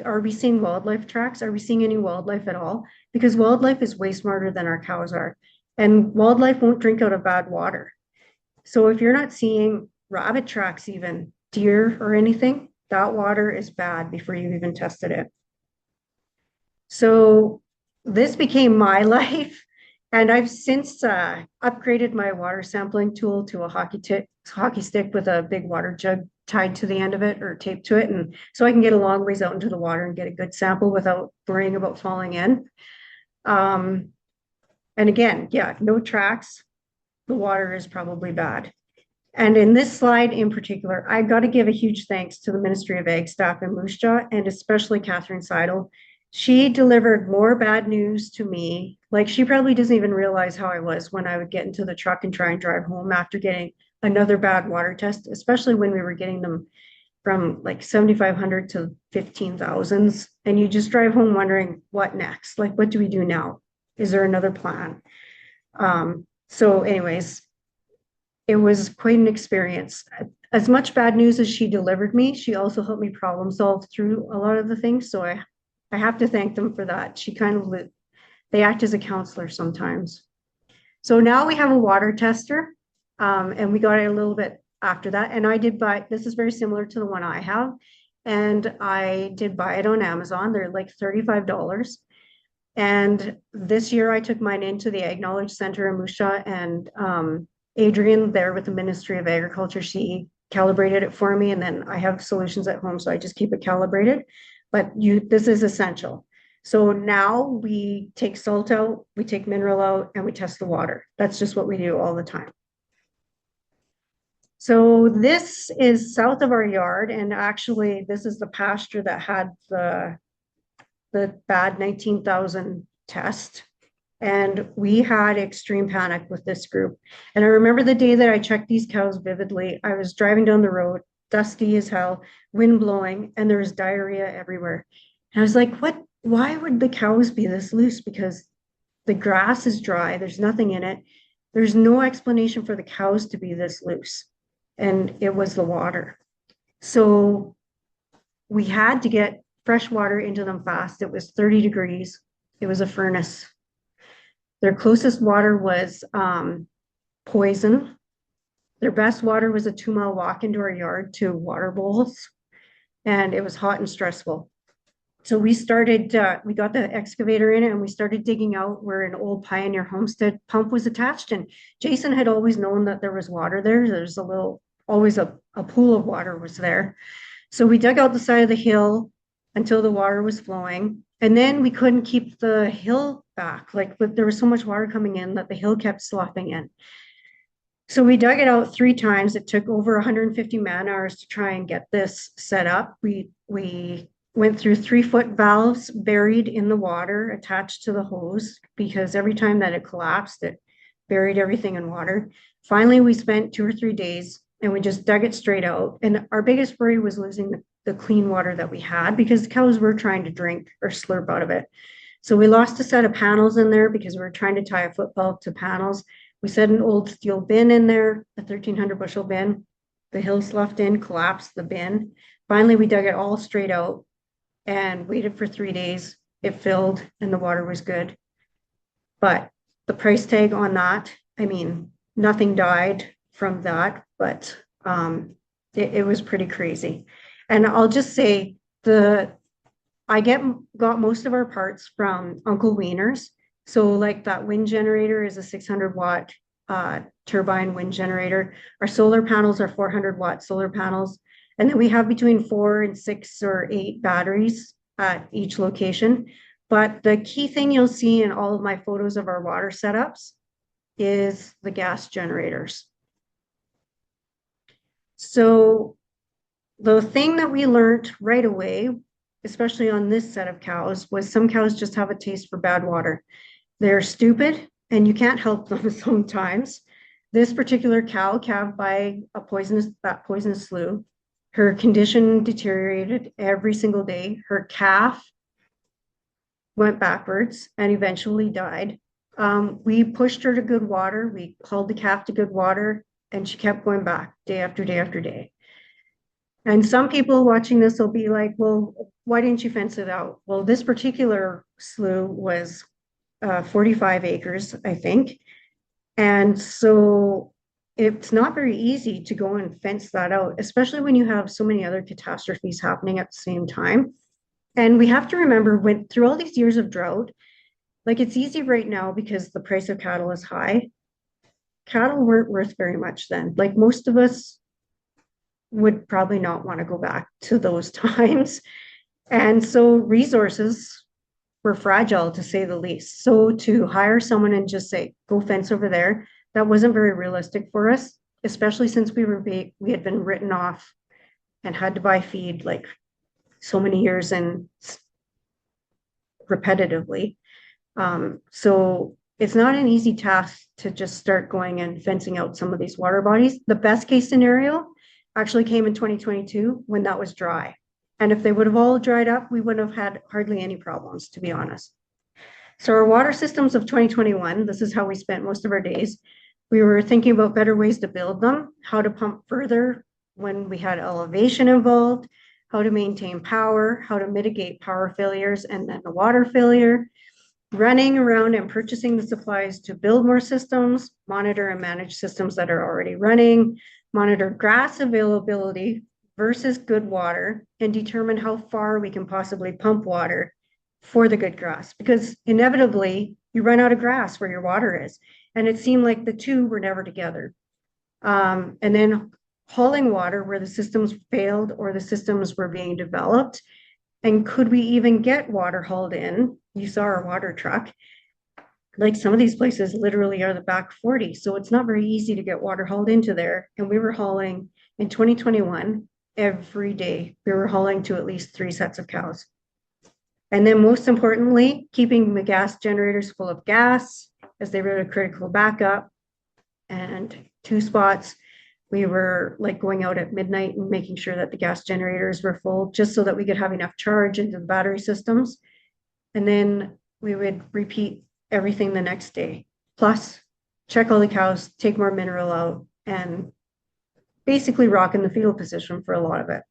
Are we seeing wildlife tracks? Are we seeing any wildlife at all? Because wildlife is way smarter than our cows are. And wildlife won't drink out of bad water. So if you're not seeing rabbit tracks, even deer or anything, that water is bad before you've even tested it. So this became my life. And I've since upgraded my water sampling tool to a hockey stick with a big water jug tied to the end of it or taped to it. And so I can get a long ways out into the water and get a good sample without worrying about falling in. And again, yeah, no tracks. The water is probably bad. And in this slide in particular, I got to give a huge thanks to the Ministry of Ag staff in Moose Jaw, and especially Catherine Seidel. She delivered more bad news to me. Like she probably doesn't even realize how I was when I would get into the truck and try and drive home after getting another bad water test, especially when we were getting them from like 7,500 to 15,000s. And you just drive home wondering what next? Like, what do we do now? Is there another plan? So anyways, it was quite an experience. As much bad news as she delivered me, she also helped me problem solve through a lot of the things. So I have to thank them for that. She kind of they act as a counselor sometimes. So now we have a water tester, and we got it a little bit after that. And I did buy, this is very similar to the one I have. And I did buy it on Amazon. They're like $35. And this year I took mine into the Ag Knowledge Center in Moose Jaw, and Adrian there with the Ministry of Agriculture, she calibrated it for me. And then I have solutions at home, so I just keep it calibrated. But this is essential. So now we take salt out, we take mineral out, and we test the water. That's just what we do all the time. So this is south of our yard, and actually this is the pasture that had the bad 19,000 test. And we had extreme panic with this group. And I remember the day that I checked these cows vividly. I was driving down the road, dusty as hell, wind blowing, and there was diarrhea everywhere. And I was like, what? Why would the cows be this loose? Because the grass is dry, there's nothing in it. There's no explanation for the cows to be this loose. And it was the water. So we had to get fresh water into them fast. It was 30 degrees. It was a furnace. Their closest water was poison. Their best water was a 2-mile walk into our yard to water bowls. And it was hot and stressful. So we started, we got the excavator in it and we started digging out where an old Pioneer Homestead pump was attached. And Jason had always known that there was water there. There's always a pool of water was there. So we dug out the side of the hill until the water was flowing. And then we couldn't keep the hill back. Like there was so much water coming in that the hill kept sloughing in. So we dug it out 3 times. It took over 150 man hours to try and get this set up. We went through 3-foot valves buried in the water attached to the hose, because every time that it collapsed, it buried everything in water. Finally, we spent 2 or 3 days and we just dug it straight out. And our biggest worry was losing the clean water that we had, because the cows were trying to drink or slurp out of it. So we lost a set of panels in there because we were trying to tie a football to panels. We set an old steel bin in there, a 1,300 bushel bin. The hill sloughed in, collapsed the bin. Finally, we dug it all straight out and waited for 3 days. It filled and the water was good. But the price tag on that, I mean, nothing died from that, but it was pretty crazy. And I'll just say I got most of our parts from Uncle Wiener's. So like that wind generator is a 600 watt turbine wind generator. Our solar panels are 400 watt solar panels. And then we have between 4 and 6 or 8 batteries at each location. But the key thing you'll see in all of my photos of our water setups is the gas generators. So the thing that we learned right away, especially on this set of cows, was some cows just have a taste for bad water. They're stupid and you can't help them sometimes. This particular cow calved by that poisonous slough. Her condition deteriorated every single day. Her calf went backwards and eventually died. We pushed her to good water. We hauled the calf to good water, and she kept going back day after day after day. And some people watching this will be like, well, why didn't you fence it out? Well, this particular slough was 45 acres, I think. And so it's not very easy to go and fence that out, especially when you have so many other catastrophes happening at the same time. And we have to remember, through all these years of drought, like it's easy right now because the price of cattle is high. Cattle weren't worth very much then. Like most of us would probably not want to go back to those times. And so resources were fragile, to say the least. So to hire someone and just say, go fence over there, that wasn't very realistic for us, especially since we had been written off and had to buy feed like so many years and repetitively. So it's not an easy task to just start going and fencing out some of these water bodies. The best case scenario actually came in 2022 when that was dry. And if they would have all dried up, we wouldn't have had hardly any problems, to be honest. So our water systems of 2021, this is how we spent most of our days. We were thinking about better ways to build them, how to pump further when we had elevation involved, how to maintain power, how to mitigate power failures and then the water failure, running around and purchasing the supplies to build more systems, monitor and manage systems that are already running, monitor grass availability versus good water, and determine how far we can possibly pump water for the good grass, because inevitably you run out of grass where your water is. And it seemed like the two were never together. And then hauling water where the systems failed or the systems were being developed. And could we even get water hauled in? You saw our water truck. Like some of these places literally are the back 40. So it's not very easy to get water hauled into there. And we were hauling in 2021 every day. We were hauling to at least 3 sets of cows. And then most importantly, keeping the gas generators full of gas as they were a critical backup. And 2 spots, we were like going out at midnight and making sure that the gas generators were full just so that we could have enough charge into the battery systems. And then we would repeat everything the next day. Plus, check all the cows, take more mineral out, and basically rock in the fetal position for a lot of it.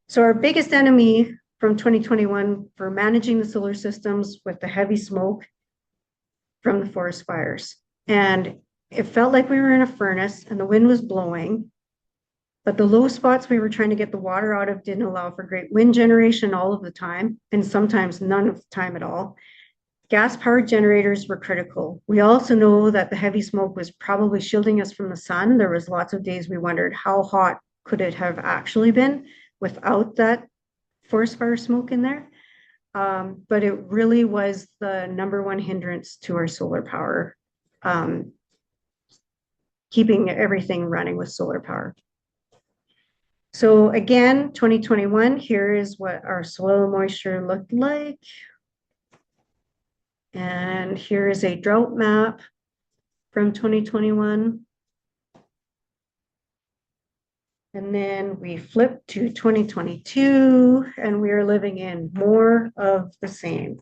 So our biggest enemy from 2021 for managing the solar systems with the heavy smoke from the forest fires. And it felt like we were in a furnace and the wind was blowing, but the low spots we were trying to get the water out of didn't allow for great wind generation all of the time, and sometimes none of the time at all. Gas-powered generators were critical. We also know that the heavy smoke was probably shielding us from the sun. There was lots of days we wondered how hot could it have actually been without that forest fire smoke in there. But it really was the number one hindrance to our solar power, keeping everything running with solar power. So again, 2021, here is what our soil moisture looked like. And here is a drought map from 2021. And then we flip to 2022 and we are living in more of the same.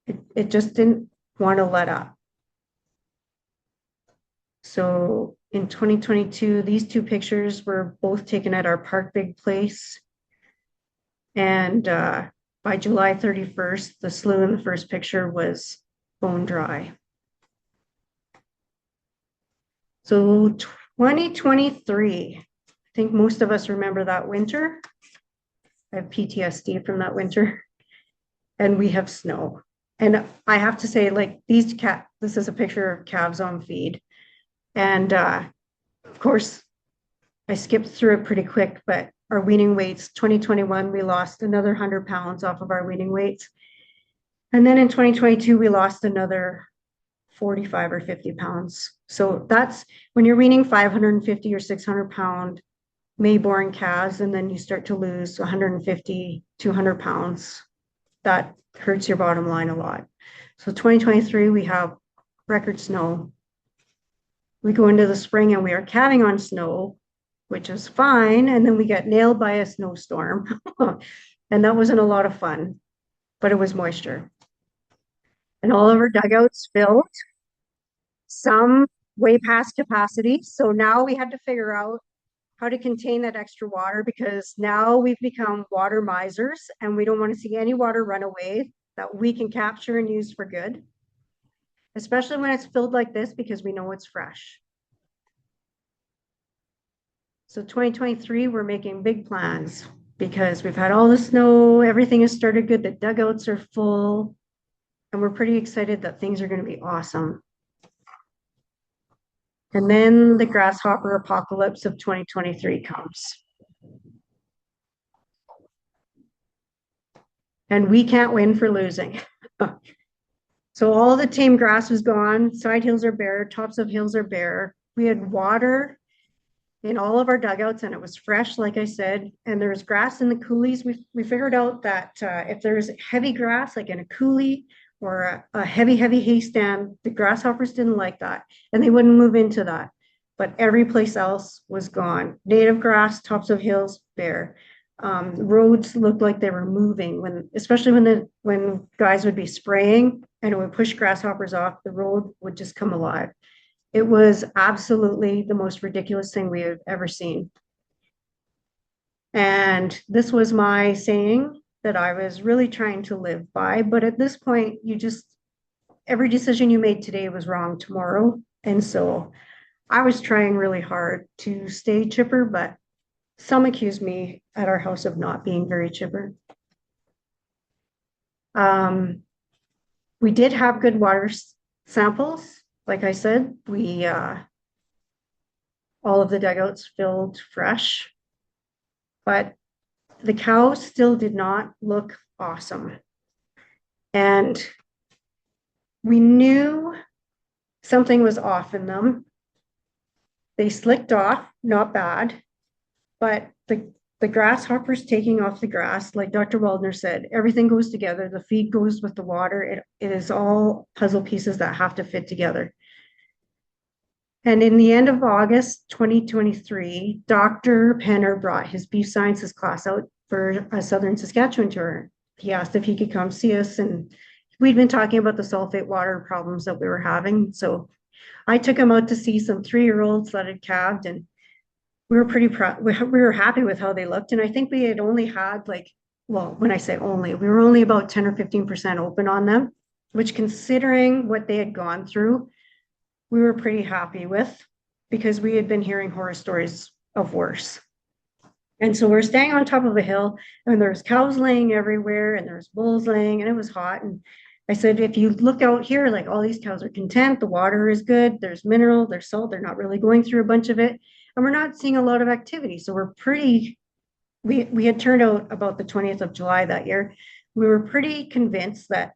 It just didn't want to let up. So in 2022, these 2 pictures were both taken at our Park Big Place. And by July 31st, the slough in the first picture was bone dry. So 2023, I think most of us remember that winter. I have PTSD from that winter. And we have snow. And I have to say, like, this is a picture of calves on feed. And of course, I skipped through it pretty quick, but our weaning weights, 2021, we lost another 100 pounds off of our weaning weights. And then in 2022, we lost another 45 or 50 pounds. So that's when you're weaning 550 or 600 pound May-born calves, and then you start to lose 150, 200 pounds. That hurts your bottom line a lot. So 2023, we have record snow. We go into the spring and we are calving on snow, which is fine. And then we get nailed by a snowstorm. And that wasn't a lot of fun, but it was moisture. And all of our dugouts filled, some way past capacity. So now we had to figure out how to contain that extra water, because now we've become water misers and we don't want to see any water run away that we can capture and use for good, especially when it's filled like this, because we know it's fresh. So 2023, we're making big plans because we've had all the snow, everything has started good, the dugouts are full, and we're pretty excited that things are going to be awesome. And then the grasshopper apocalypse of 2023 comes. And we can't win for losing. So all the tame grass was gone, side hills are bare, tops of hills are bare. We had water in all of our dugouts, and it was fresh, like I said, and there was grass in the coulees. We figured out that if there's heavy grass, like in a coulee or a heavy hay stand, the grasshoppers didn't like that, and they wouldn't move into that. But every place else was gone. Native grass, tops of hills, bare. Roads looked like they were moving especially when guys would be spraying and it would push grasshoppers off, the road would just come alive. It was absolutely the most ridiculous thing we have ever seen. And this was my saying that I was really trying to live by. But at this point, every decision you made today was wrong tomorrow. And so I was trying really hard to stay chipper, but some accused me at our house of not being very chipper. We did have good water samples. Like I said, all of the dugouts filled fresh, but the cows still did not look awesome. And we knew something was off in them. They slicked off, not bad, but the grasshoppers taking off the grass, like Dr. Waldner said, everything goes together. The feed goes with the water. It is all puzzle pieces that have to fit together. And in the end of August 2023, Dr. Penner brought his beef sciences class out for a Southern Saskatchewan tour. He asked if he could come see us, and we'd been talking about the sulfate water problems that we were having. So I took him out to see some 3-year-olds that had calved, and we were pretty proud. We were happy with how they looked. And I think we had only had when I say only, we were only about 10 or 15% open on them, which, considering what they had gone through, we were pretty happy with, because we had been hearing horror stories of worse. And so we're staying on top of a hill, and there's cows laying everywhere, and there's bulls laying, and it was hot. And I said, if you look out here, like, all these cows are content, the water is good, there's mineral, there's salt, they're not really going through a bunch of it, and we're not seeing a lot of activity. So we had turned out about the 20th of July that year. We were pretty convinced that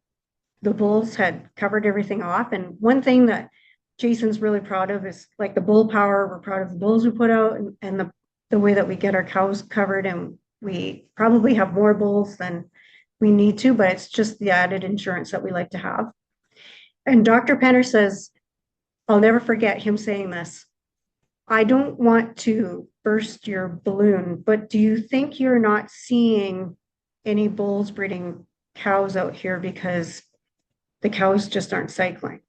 the bulls had covered everything off. And one thing that Jason's really proud of is, like, the bull power. We're proud of the bulls we put out, and the way that we get our cows covered. And we probably have more bulls than we need to, but it's just the added insurance that we like to have. And Dr. Penner says, I'll never forget him saying this: I don't want to burst your balloon, but do you think you're not seeing any bulls breeding cows out here because the cows just aren't cycling?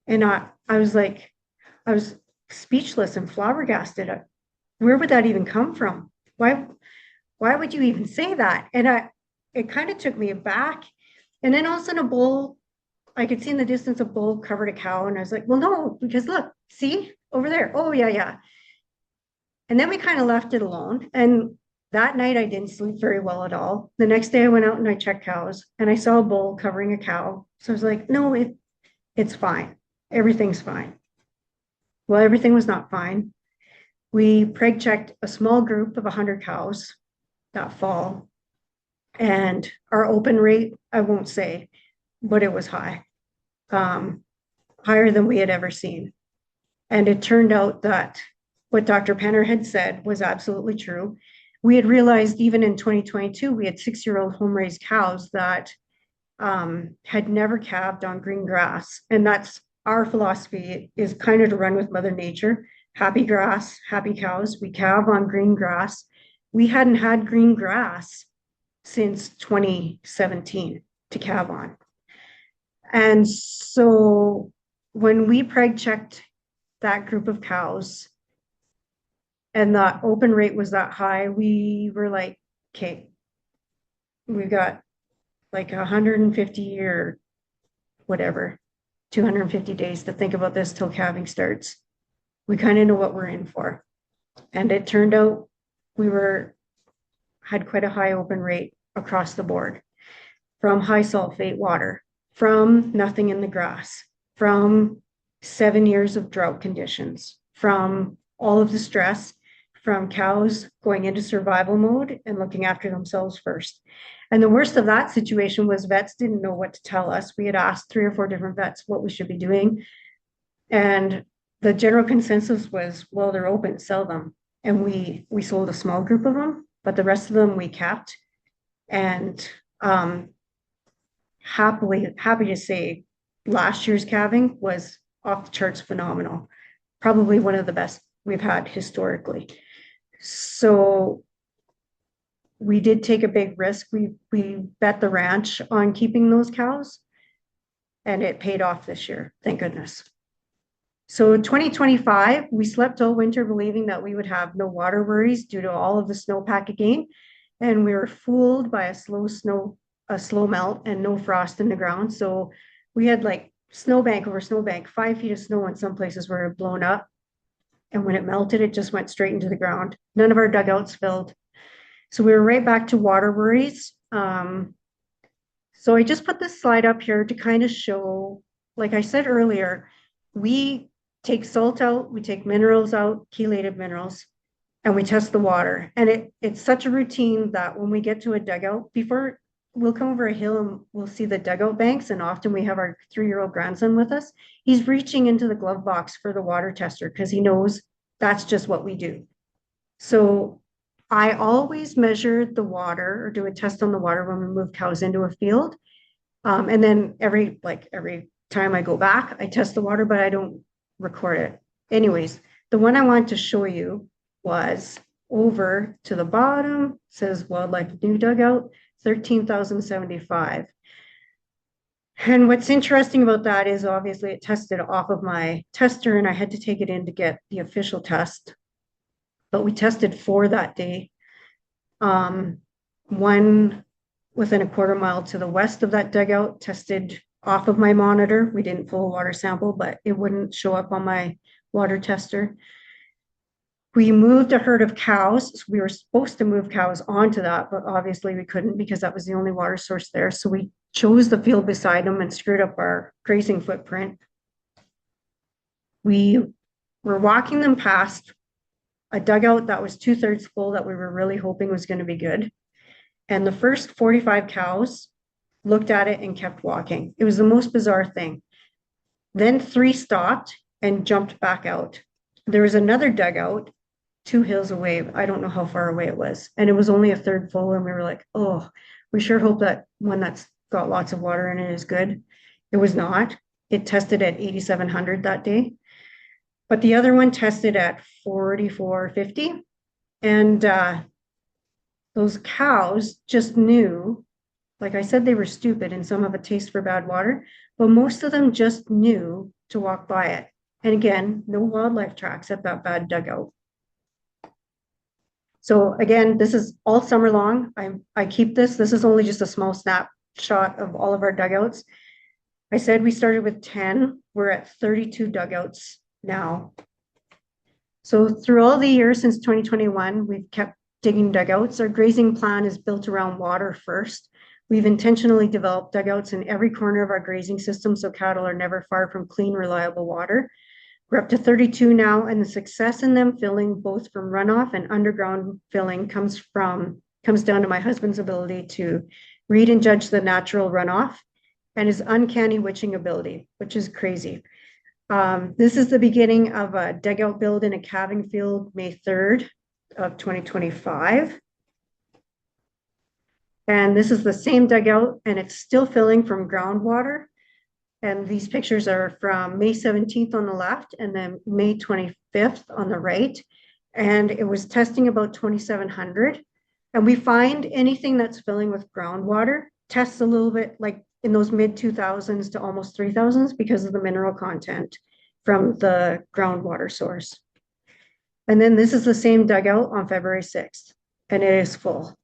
And I was speechless and flabbergasted. Where would that even come from? Why would you even say that? And it kind of took me aback. And then all of a sudden I could see in the distance a bull covered a cow. And I was like, well, no, because look, see over there. Oh, yeah. And then we kind of left it alone. And that night I didn't sleep very well at all. The next day I went out and I checked cows, and I saw a bull covering a cow. So I was like, no, it's fine. Everything's fine. Well, everything was not fine. We preg checked a small group of 100 cows that fall, and our open rate, I won't say, but it was high, higher than we had ever seen. And it turned out that what Dr. Penner had said was absolutely true. We had realized even in 2022, we had 6-year-old home-raised cows that had never calved on green grass. And that's our philosophy, is kind of to run with Mother Nature. Happy grass, happy cows. We calve on green grass. We hadn't had green grass since 2017 to calve on. And so when we preg checked that group of cows and the open rate was that high, we were like, okay, we got like 150 or whatever, 250 days to think about this till calving starts. We kind of know what we're in for. And it turned out we had quite a high open rate across the board, from high sulfate water, from nothing in the grass, from 7 years of drought conditions, from all of the stress, from cows going into survival mode and looking after themselves first. And the worst of that situation was vets didn't know what to tell us. We had asked 3 or 4 different vets what we should be doing. And the general consensus was, well, they're open, sell them. and we sold a small group of them, but the rest of them we kept. And happy to say last year's calving was off the charts phenomenal. Probably one of the best we've had historically. So we did take a big risk. We bet the ranch on keeping those cows, and it paid off this year, thank goodness. So 2025, we slept all winter believing that we would have no water worries due to all of the snowpack again. And we were fooled by a slow melt and no frost in the ground. So we had like snowbank over snowbank, 5 feet of snow in some places where it blown up. And when it melted, it just went straight into the ground. None of our dugouts filled. So we were right back to water worries. So I just put this slide up here to kind of show, like I said earlier, we take salt out, we take minerals out, chelated minerals, and we test the water. And it's such a routine that when we get to a dugout, before we'll come over a hill and we'll see the dugout banks, and often we have our 3-year-old grandson with us. He's reaching into the glove box for the water tester because he knows that's just what we do. So I always measure the water or do a test on the water when we move cows into a field. And then every time I go back, I test the water, but I don't record it. Anyways, the one I wanted to show you was over to the bottom, says Wildlife New Dugout, 13,075. And what's interesting about that is obviously it tested off of my tester and I had to take it in to get the official test. But we tested 4 that day. One within a quarter mile to the west of that dugout tested off of my monitor. We didn't pull a water sample, but it wouldn't show up on my water tester. We moved a herd of cows. So we were supposed to move cows onto that, but obviously we couldn't because that was the only water source there. So we chose the field beside them and screwed up our grazing footprint. We were walking them past a dugout that was 2/3 full that we were really hoping was going to be good. And the first 45 cows looked at it and kept walking. It was the most bizarre thing. Then 3 stopped and jumped back out. There was another dugout 2 hills away. I don't know how far away it was. And it was only a 1/3 full. And we were like, oh, we sure hope that one that's got lots of water in it is good. It was not. It tested at 8,700 that day. But the other one tested at 4,450. And those cows just knew, like I said, they were stupid and some have a taste for bad water, but most of them just knew to walk by it. And again, no wildlife tracks at that bad dugout. So again, this is all summer long. I keep this. This is only just a small snapshot of all of our dugouts. I said we started with 10. We're at 32 dugouts now. So through all the years since 2021, we've kept digging dugouts. Our grazing plan is built around water first. We've intentionally developed dugouts in every corner of our grazing system so cattle are never far from clean, reliable water. We're up to 32 now, and the success in them filling both from runoff and underground filling comes down to my husband's ability to read and judge the natural runoff and his uncanny witching ability, which is crazy. This is the beginning of a dugout build in a calving field, May 3rd of 2025. And this is the same dugout, and it's still filling from groundwater. And these pictures are from May 17th on the left and then May 25th on the right. And it was testing about 2,700. And we find anything that's filling with groundwater tests a little bit like in those mid 2000s to almost 3000s because of the mineral content from the groundwater source. And then this is the same dugout on February 6th, and it is full.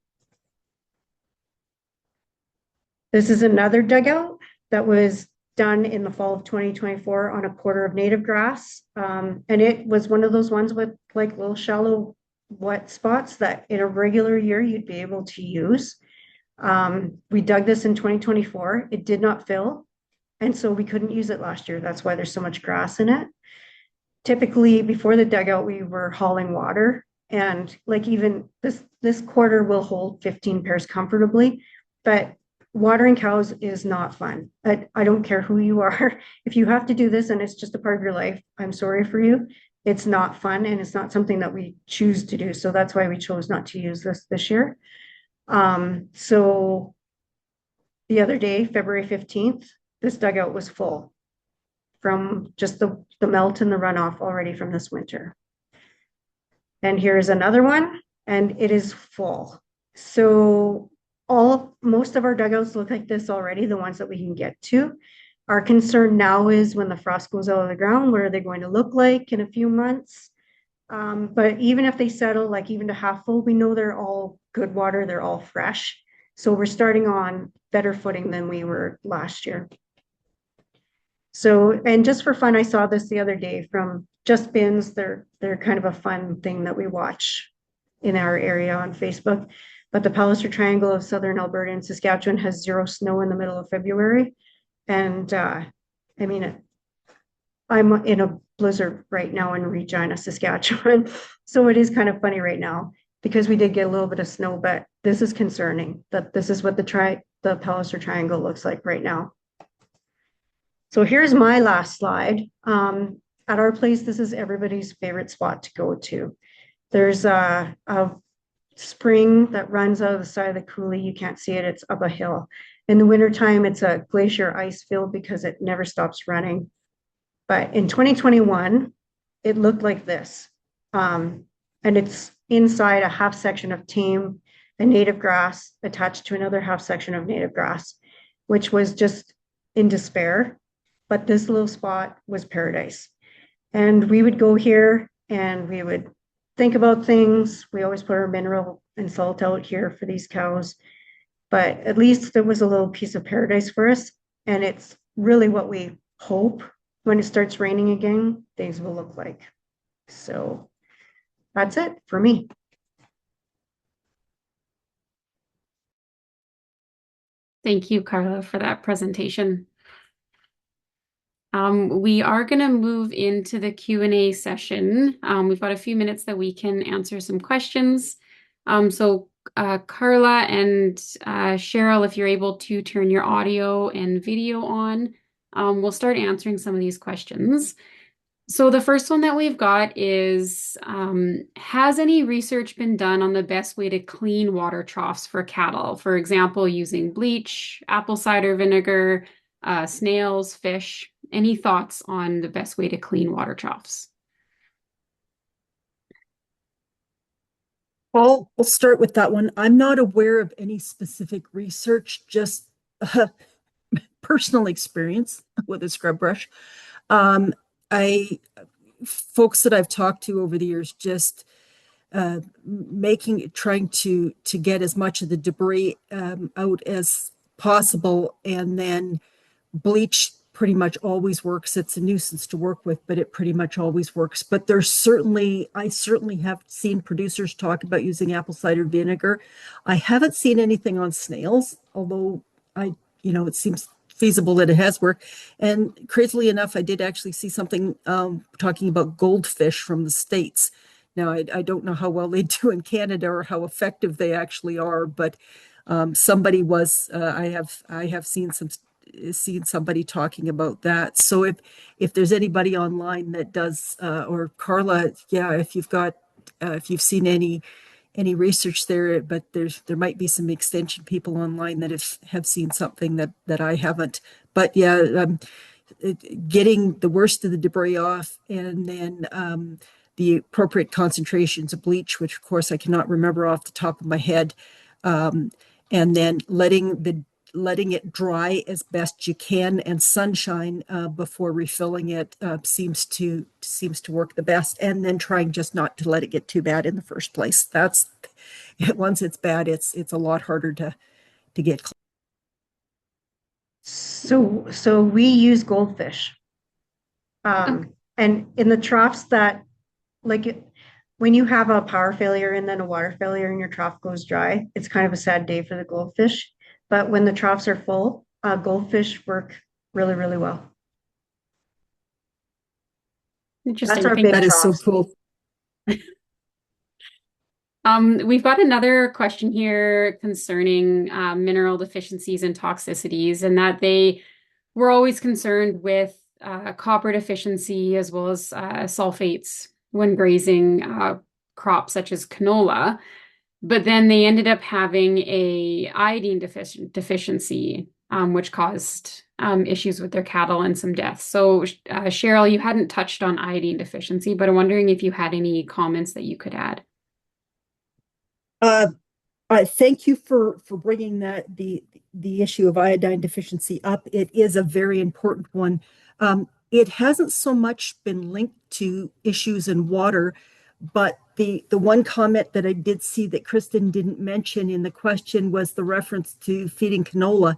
This is another dugout that was done in the fall of 2024 on a quarter of native grass. And it was one of those ones with like little shallow wet spots that in a regular year you'd be able to use. We dug this in 2024. It did not fill. And so we couldn't use it last year. That's why there's so much grass in it. Typically before the dugout, we were hauling water, and like even this quarter will hold 15 pairs comfortably, but watering cows is not fun. I don't care who you are. If you have to do this and it's just a part of your life, I'm sorry for you. it's not fun and it's not something that we choose to do. So that's why we chose not to use this year. So the other day, February 15th, this dugout was full from just the melt and the runoff already from this winter. And here's another one, and it is full. So most of our dugouts look like this already, the ones that we can get to. Our concern now is when the frost goes out of the ground, what are they going to look like in a few months? But even if they settle like even to half full, we know they're all good water, they're all fresh. So we're starting on better footing than we were last year. So, and just for fun, I saw this the other day from Just Bins. They're kind of a fun thing that we watch in our area on Facebook. But the Palliser Triangle of Southern Alberta and Saskatchewan has 0 snow in the middle of February. And I mean, I'm in a blizzard right now in Regina, Saskatchewan. So it is kind of funny right now because we did get a little bit of snow, but this is concerning that this is what the Palliser Triangle looks like right now. So here's my last slide. At our place, this is everybody's favorite spot to go to. There's a spring that runs out of the side of the coulee. You can't see it, it's up a hill. In the wintertime, it's a glacier ice field because it never stops running. But in 2021, it looked like this. And it's inside a half section of tame and native grass attached to another half section of native grass, which was just in despair. But this little spot was paradise. And we would go here and we would think about things. We always put our mineral and salt out here for these cows. But at least there was a little piece of paradise for us. And it's really what we hope when it starts raining again, things will look like. So that's it for me. Thank you, Karla, for that presentation. We are going to move into the Q&A session. We've got a few minutes that we can answer some questions. Karla and Cheryl, if you're able to turn your audio and video on, we'll start answering some of these questions. So the first one that we've got is, has any research been done on the best way to clean water troughs for cattle? For example, using bleach, apple cider vinegar, snails, fish. Any thoughts on the best way to clean water troughs? I'll start with that one. I'm not aware of any specific research, just personal experience with a scrub brush. Folks that I've talked to over the years just trying to get as much of the debris out as possible, and then bleach pretty much always works. It's a nuisance to work with, but it pretty much always works. But I certainly have seen producers talk about using apple cider vinegar. I haven't seen anything on snails, although it seems feasible that it has worked. And crazily enough, I did actually see something talking about goldfish from the States. Now, I don't know how well they do in Canada or how effective they actually are, but somebody was, I have seen somebody talking about that. So if there's anybody online that does, or Karla, yeah, if you've seen any research there, but there might be some extension people online that have seen something that I haven't. But yeah, getting the worst of the debris off, and then the appropriate concentrations of bleach, which of course I cannot remember off the top of my head, and then letting it dry as best you can, and sunshine before refilling it seems to work the best. And then trying just not to let it get too bad in the first place. That's once it's bad, it's a lot harder to get clean. So we use goldfish, and in the troughs that, like, when you have a power failure and then a water failure and your trough goes dry, it's kind of a sad day for the goldfish. But when the troughs are full, goldfish work really, really well. Interesting. That's our big That is so troughs. cool. We've got another question here concerning mineral deficiencies and toxicities, and that they were always concerned with copper deficiency as well as sulfates when grazing crops such as canola, but then they ended up having a iodine deficiency, which caused issues with their cattle and some deaths. So, Cheryl, you hadn't touched on iodine deficiency, but I'm wondering if you had any comments that you could add. Uh, I thank you for bringing the issue of iodine deficiency up. It is a very important one. It hasn't so much been linked to issues in water, but the one comment that I did see that Kristen didn't mention in the question was the reference to feeding canola.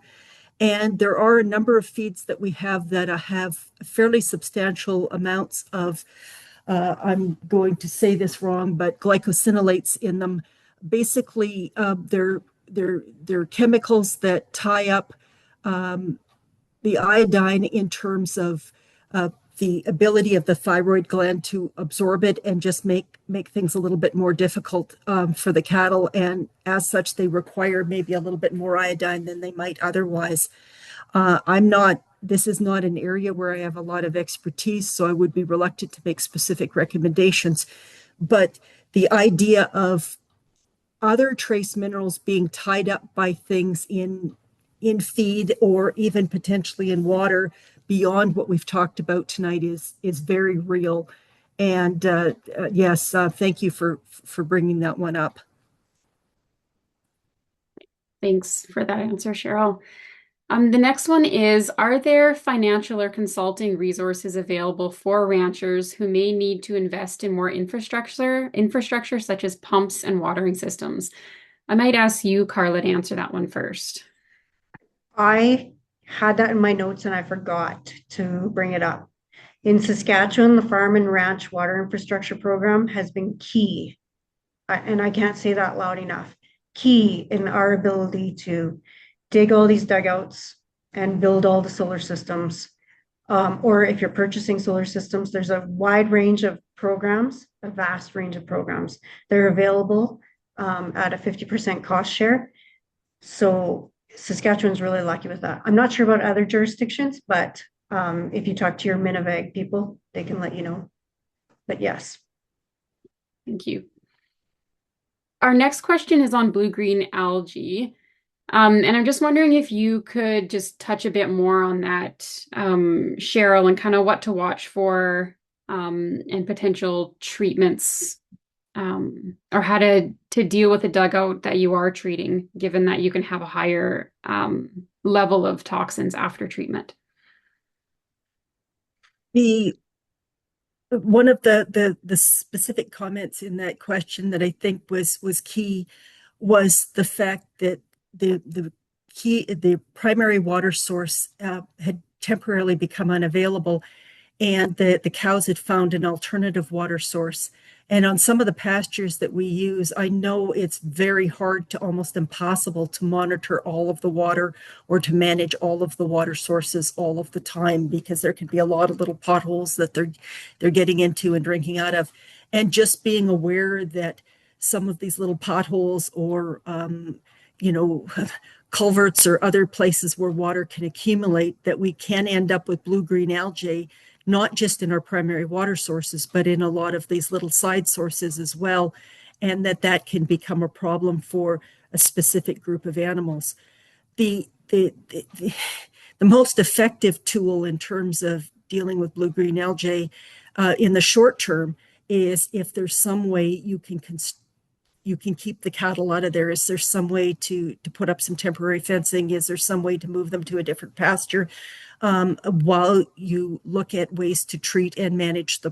And there are a number of feeds that we have that have fairly substantial amounts of, I'm going to say this wrong, but glycosinolates in them. Basically, they're chemicals that tie up the iodine in terms of the ability of the thyroid gland to absorb it and just make things a little bit more difficult for the cattle. And as such, they require maybe a little bit more iodine than they might otherwise. This is not an area where I have a lot of expertise, so I would be reluctant to make specific recommendations. But the idea of other trace minerals being tied up by things in feed or even potentially in water beyond what we've talked about tonight is very real. And yes, thank you for bringing that one up. Thanks for that answer, Cheryl. The next one is, are there financial or consulting resources available for ranchers who may need to invest in more infrastructure such as pumps and watering systems? I might ask you, Karla, to answer that one first. I had that in my notes and I forgot to bring it up. In Saskatchewan, the Farm and Ranch Water Infrastructure Program has been key, and I can't say that loud enough, key in our ability to dig all these dugouts and build all the solar systems. Or if you're purchasing solar systems, there's a wide range of programs, a vast range of programs. They're available at a 50% cost share. So Saskatchewan's really lucky with that. I'm not sure about other jurisdictions, but if you talk to your Minivag people, they can let you know. But yes. Thank you. Our next question is on blue-green algae. And I'm just wondering if you could just touch a bit more on that, Cheryl, and kind of what to watch for and potential treatments or how to deal with the dugout that you are treating, given that you can have a higher level of toxins after treatment. One of the specific comments in that question that I think was key was the fact that the primary water source had temporarily become unavailable, and the cows had found an alternative water source. And on some of the pastures that we use, I know it's very hard to almost impossible to monitor all of the water or to manage all of the water sources all of the time, because there can be a lot of little potholes that they're getting into and drinking out of. And just being aware that some of these little potholes or culverts or other places where water can accumulate, that we can end up with blue-green algae, not just in our primary water sources, but in a lot of these little side sources as well, and that can become a problem for a specific group of animals. The most effective tool in terms of dealing with blue-green algae in the short term is if there's some way you can keep the cattle out of there. Is there some way to put up some temporary fencing? Is there some way to move them to a different pasture while you look at ways to treat and manage the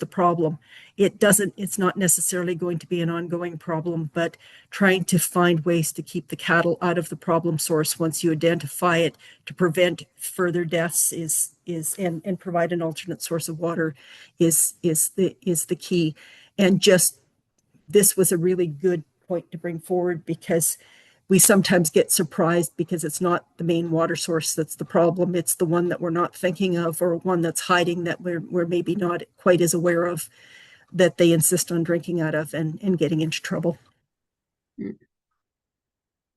problem? It's not necessarily going to be an ongoing problem, but trying to find ways to keep the cattle out of the problem source once you identify it, to prevent further deaths and provide an alternate source of water is the key. And just this was a really good point to bring forward, because we sometimes get surprised because it's not the main water source that's the problem. It's the one that we're not thinking of, or one that's hiding that we're maybe not quite as aware of, that they insist on drinking out of and getting into trouble.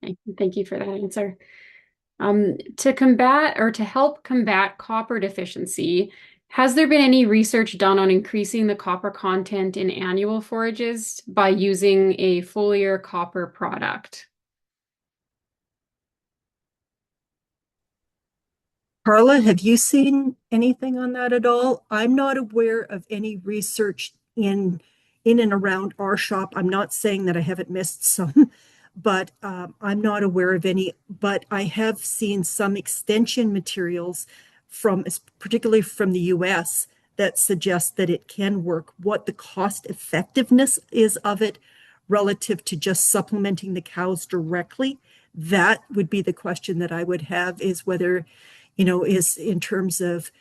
Thank you for that answer. To help combat copper deficiency, Has there been any research done on increasing the copper content in annual forages by using a foliar copper product? Karla, have you seen anything on that at all? I'm not aware of any research in and around our shop. I'm not saying that I haven't missed some, but I'm not aware of any. But I have seen some extension materials from, particularly from the US, that suggest that it can work. What the cost effectiveness is of it relative to just supplementing the cows directly, that would be the question that I would have, is whether, is in terms of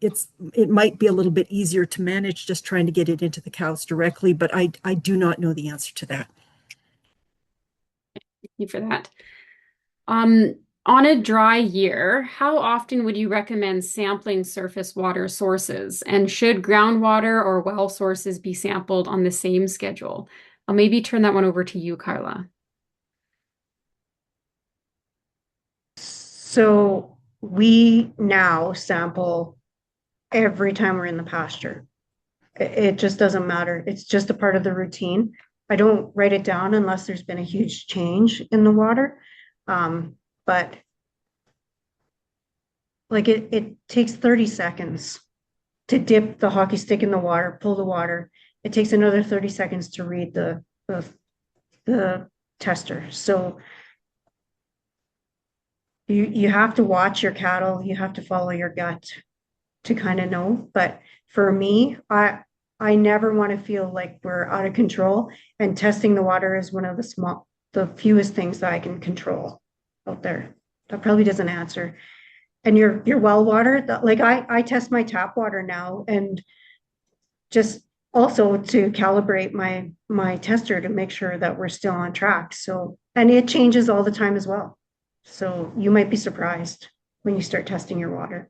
it might be a little bit easier to manage just trying to get it into the cows directly, but I do not know the answer to that. Thank you for that. On a dry year, how often would you recommend sampling surface water sources? And should groundwater or well sources be sampled on the same schedule? I'll maybe turn that one over to you, Karla. So we now sample every time we're in the pasture. It just doesn't matter. It's just a part of the routine. I don't write it down unless there's been a huge change in the water. But like it takes 30 seconds to dip the hockey stick in the water, pull the water. It takes another 30 seconds to read the tester. So you have to watch your cattle, you have to follow your gut to kind of know. But for me, I never want to feel like we're out of control, and testing the water is one of the fewest things that I can control out there. That probably doesn't answer. And your well water, like I test my tap water now, and just also to calibrate my tester to make sure that we're still on track. So, and it changes all the time as well. So you might be surprised when you start testing your water.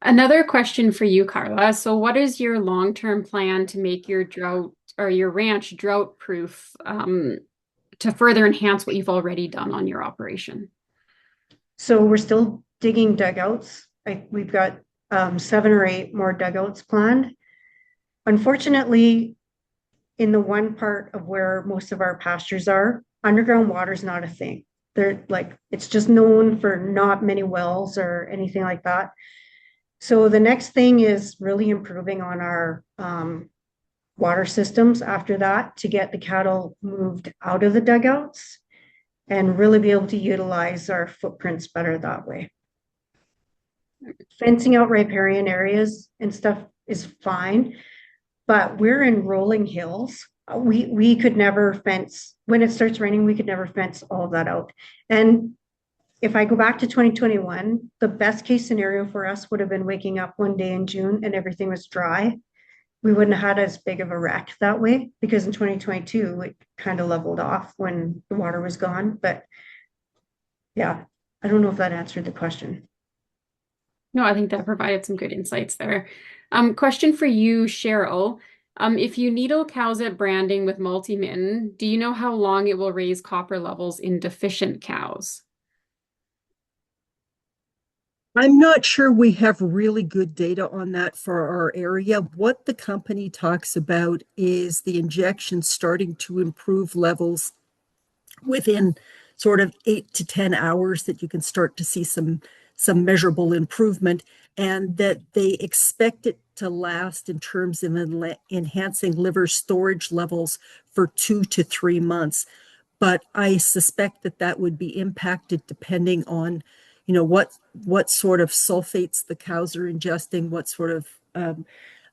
Another question for you, Karla. So what is your long-term plan to make your drought or your ranch drought proof to further enhance what you've already done on your operation? So we're still digging dugouts. We've got 7 or 8 more dugouts planned. Unfortunately, in the one part of where most of our pastures are, underground water is not a thing. They're like, it's just known for not many wells or anything like that. So the next thing is really improving on our water systems after that, to get the cattle moved out of the dugouts and really be able to utilize our footprints better that way. Fencing out riparian areas and stuff is fine, but we're in rolling hills. We could never fence, when it starts raining, we could never fence all of that out. And if I go back to 2021, the best case scenario for us would have been waking up one day in June and everything was dry. We wouldn't have had as big of a wreck that way, because in 2022, it kind of leveled off when the water was gone. But yeah, I don't know if that answered the question. No, I think that provided some good insights there. Question for you, Cheryl. If you needle cows at branding with multi-mitten, do you know how long it will raise copper levels in deficient cows? I'm not sure we have really good data on that for our area. What the company talks about is the injection starting to improve levels within sort of 8 to 10 hours, that you can start to see some measurable improvement, and that they expect it to last in terms of enhancing liver storage levels for 2 to 3 months. But I suspect that that would be impacted depending on, what sort of sulfates the cows are ingesting, what sort of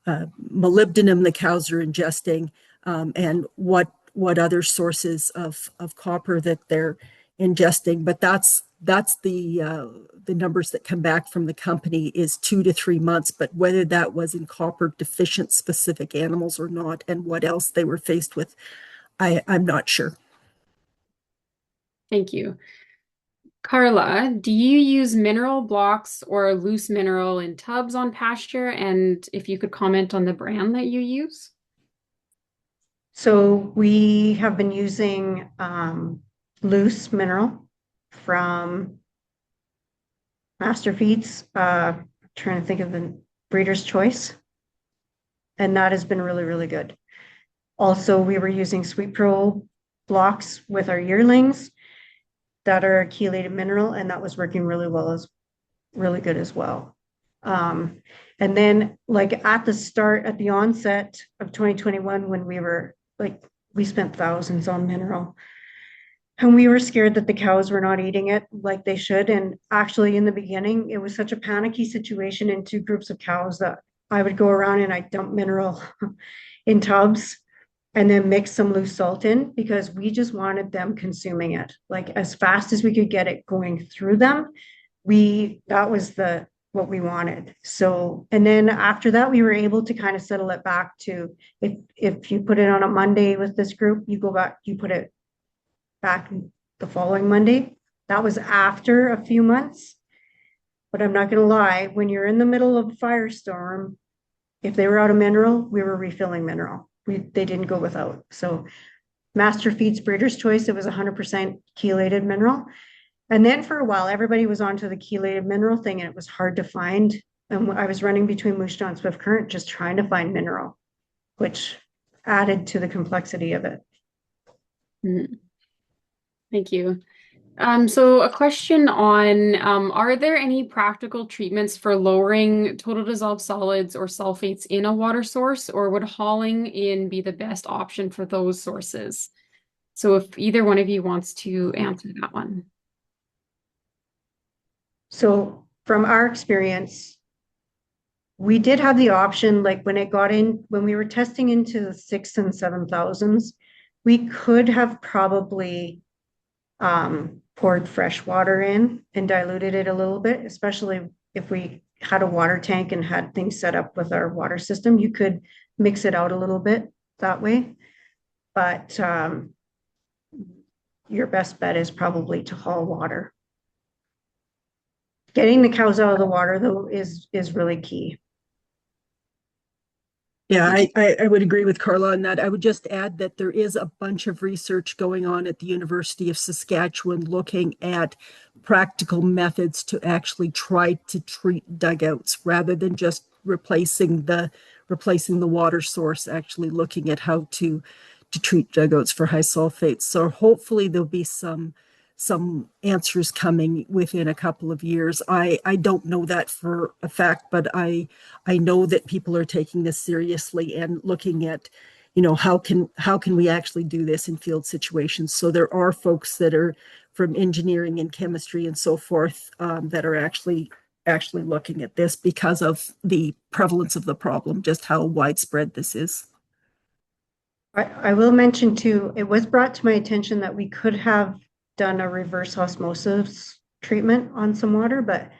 molybdenum the cows are ingesting, and what other sources of copper that they're ingesting. But that's the numbers that come back from the company, is 2 to 3 months. But whether that was in copper deficient specific animals or not, and what else they were faced with, I'm not sure. Thank you. Karla, do you use mineral blocks or loose mineral in tubs on pasture? And if you could comment on the brand that you use? So we have been using loose mineral from Master Feeds. trying to think of the Breeder's Choice. And that has been really, really good. Also, we were using Sweet Pro blocks with our yearlings that are a chelated mineral, and that was working really well, as really good as well. And then like at the onset of 2021, when we spent thousands on mineral, and we were scared that the cows were not eating it like they should. And actually in the beginning, it was such a panicky situation in two groups of cows that I would go around and I'd dump mineral in tubs and then mix some loose salt in, because we just wanted them consuming it. Like as fast as we could get it going through them, that was what we wanted. So, and then after that, we were able to kind of settle it back to, if you put it on a Monday with this group, you put it back the following Monday. That was after a few months. But I'm not going to lie, when you're in the middle of a firestorm, if they were out of mineral, we were refilling mineral. They didn't go without. So Master Feeds Breeder's Choice, it was 100% chelated mineral. And then for a while, everybody was onto the chelated mineral thing, and it was hard to find. And I was running between Moose Jaw and Swift Current, just trying to find mineral, which added to the complexity of it. Thank you. So a question on, are there any practical treatments for lowering total dissolved solids or sulfates in a water source, or would hauling in be the best option for those sources? So if either one of you wants to answer that one. So from our experience, we did have the option, like when we were testing into the 6,000s and 7,000s, we could have probably poured fresh water in and diluted it a little bit, especially if we had a water tank and had things set up with our water system. You could mix it out a little bit that way. But your best bet is probably to haul water. Getting the cows out of the water, though, is really key. Yeah, I would agree with Karla on that. I would just add that there is a bunch of research going on at the University of Saskatchewan looking at practical methods to actually try to treat dugouts rather than just replacing the water source, actually looking at how to treat dugouts for high sulfates. So hopefully there'll be some answers coming within a couple of years. I don't know that for a fact, but I know that people are taking this seriously and looking at, how can we actually do this in field situations. So there are folks that are from engineering and chemistry and so forth that are actually looking at this because of the prevalence of the problem, just how widespread this is. I will mention too, it was brought to my attention that we could have done a reverse osmosis treatment on some water, but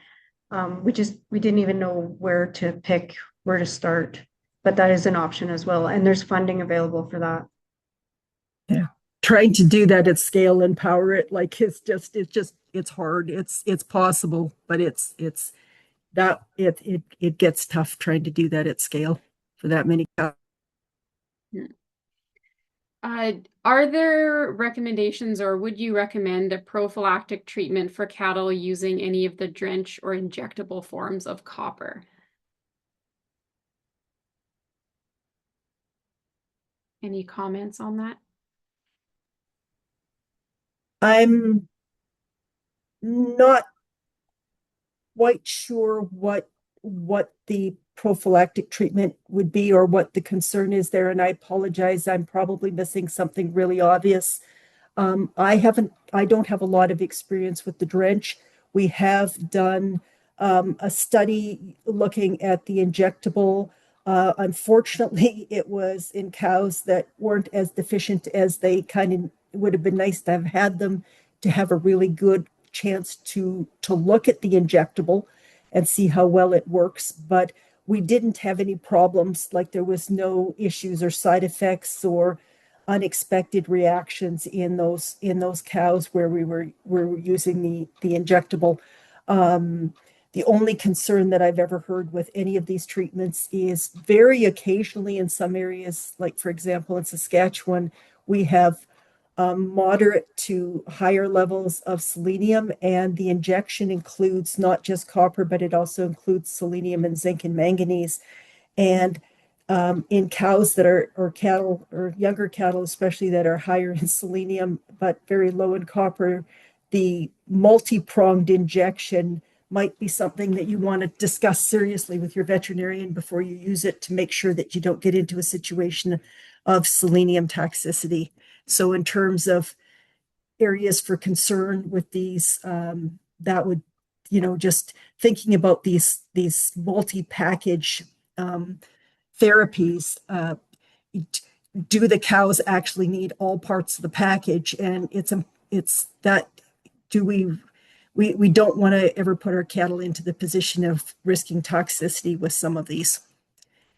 we didn't even know where to start. But that is an option as well, and there's funding available for that. Yeah, trying to do that at scale and power it, like it's hard. It's possible, but it gets tough trying to do that at scale for that many cows. Are there recommendations, or would you recommend a prophylactic treatment for cattle using any of the drench or injectable forms of copper? Any comments on that? I'm not quite sure what the prophylactic treatment would be or what the concern is there, and I apologize. I'm probably missing something really obvious. I don't have a lot of experience with the drench. We have done a study looking at the injectable. Unfortunately, it was in cows that weren't as deficient as they kind of would have been nice to have had them to have a really good chance to look at the injectable and see how well it works. But we didn't have any problems, like there was no issues or side effects or unexpected reactions in those cows where we were using the injectable. The only concern that I've ever heard with any of these treatments is very occasionally in some areas, like for example in Saskatchewan, we have moderate to higher levels of selenium, and the injection includes not just copper, but it also includes selenium and zinc and manganese. And in cows that are, or cattle, or younger cattle especially, that are higher in selenium but very low in copper, the multi-pronged injection might be something that you want to discuss seriously with your veterinarian before you use it, to make sure that you don't get into a situation of selenium toxicity. So in terms of areas for concern with these, that would, just thinking about these multi-package therapies, do the cows actually need all parts of the package? And it's that, do we don't want to ever put our cattle into the position of risking toxicity with some of these.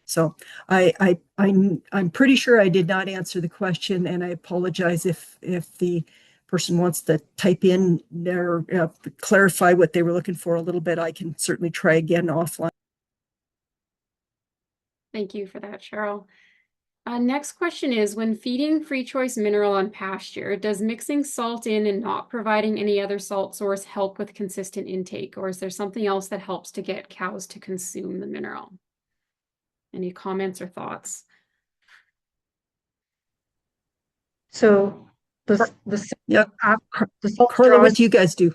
So I'm pretty sure I did not answer the question, and I apologize if the person wants to type in or clarify what they were looking for a little bit. I can certainly try again offline. Thank you for that, Cheryl. Next question is, when feeding free choice mineral on pasture, does mixing salt in and not providing any other salt source help with consistent intake, or is there something else that helps to get cows to consume the mineral? Any comments or thoughts? So Yeah, the salt Karla, what draws, do you guys do?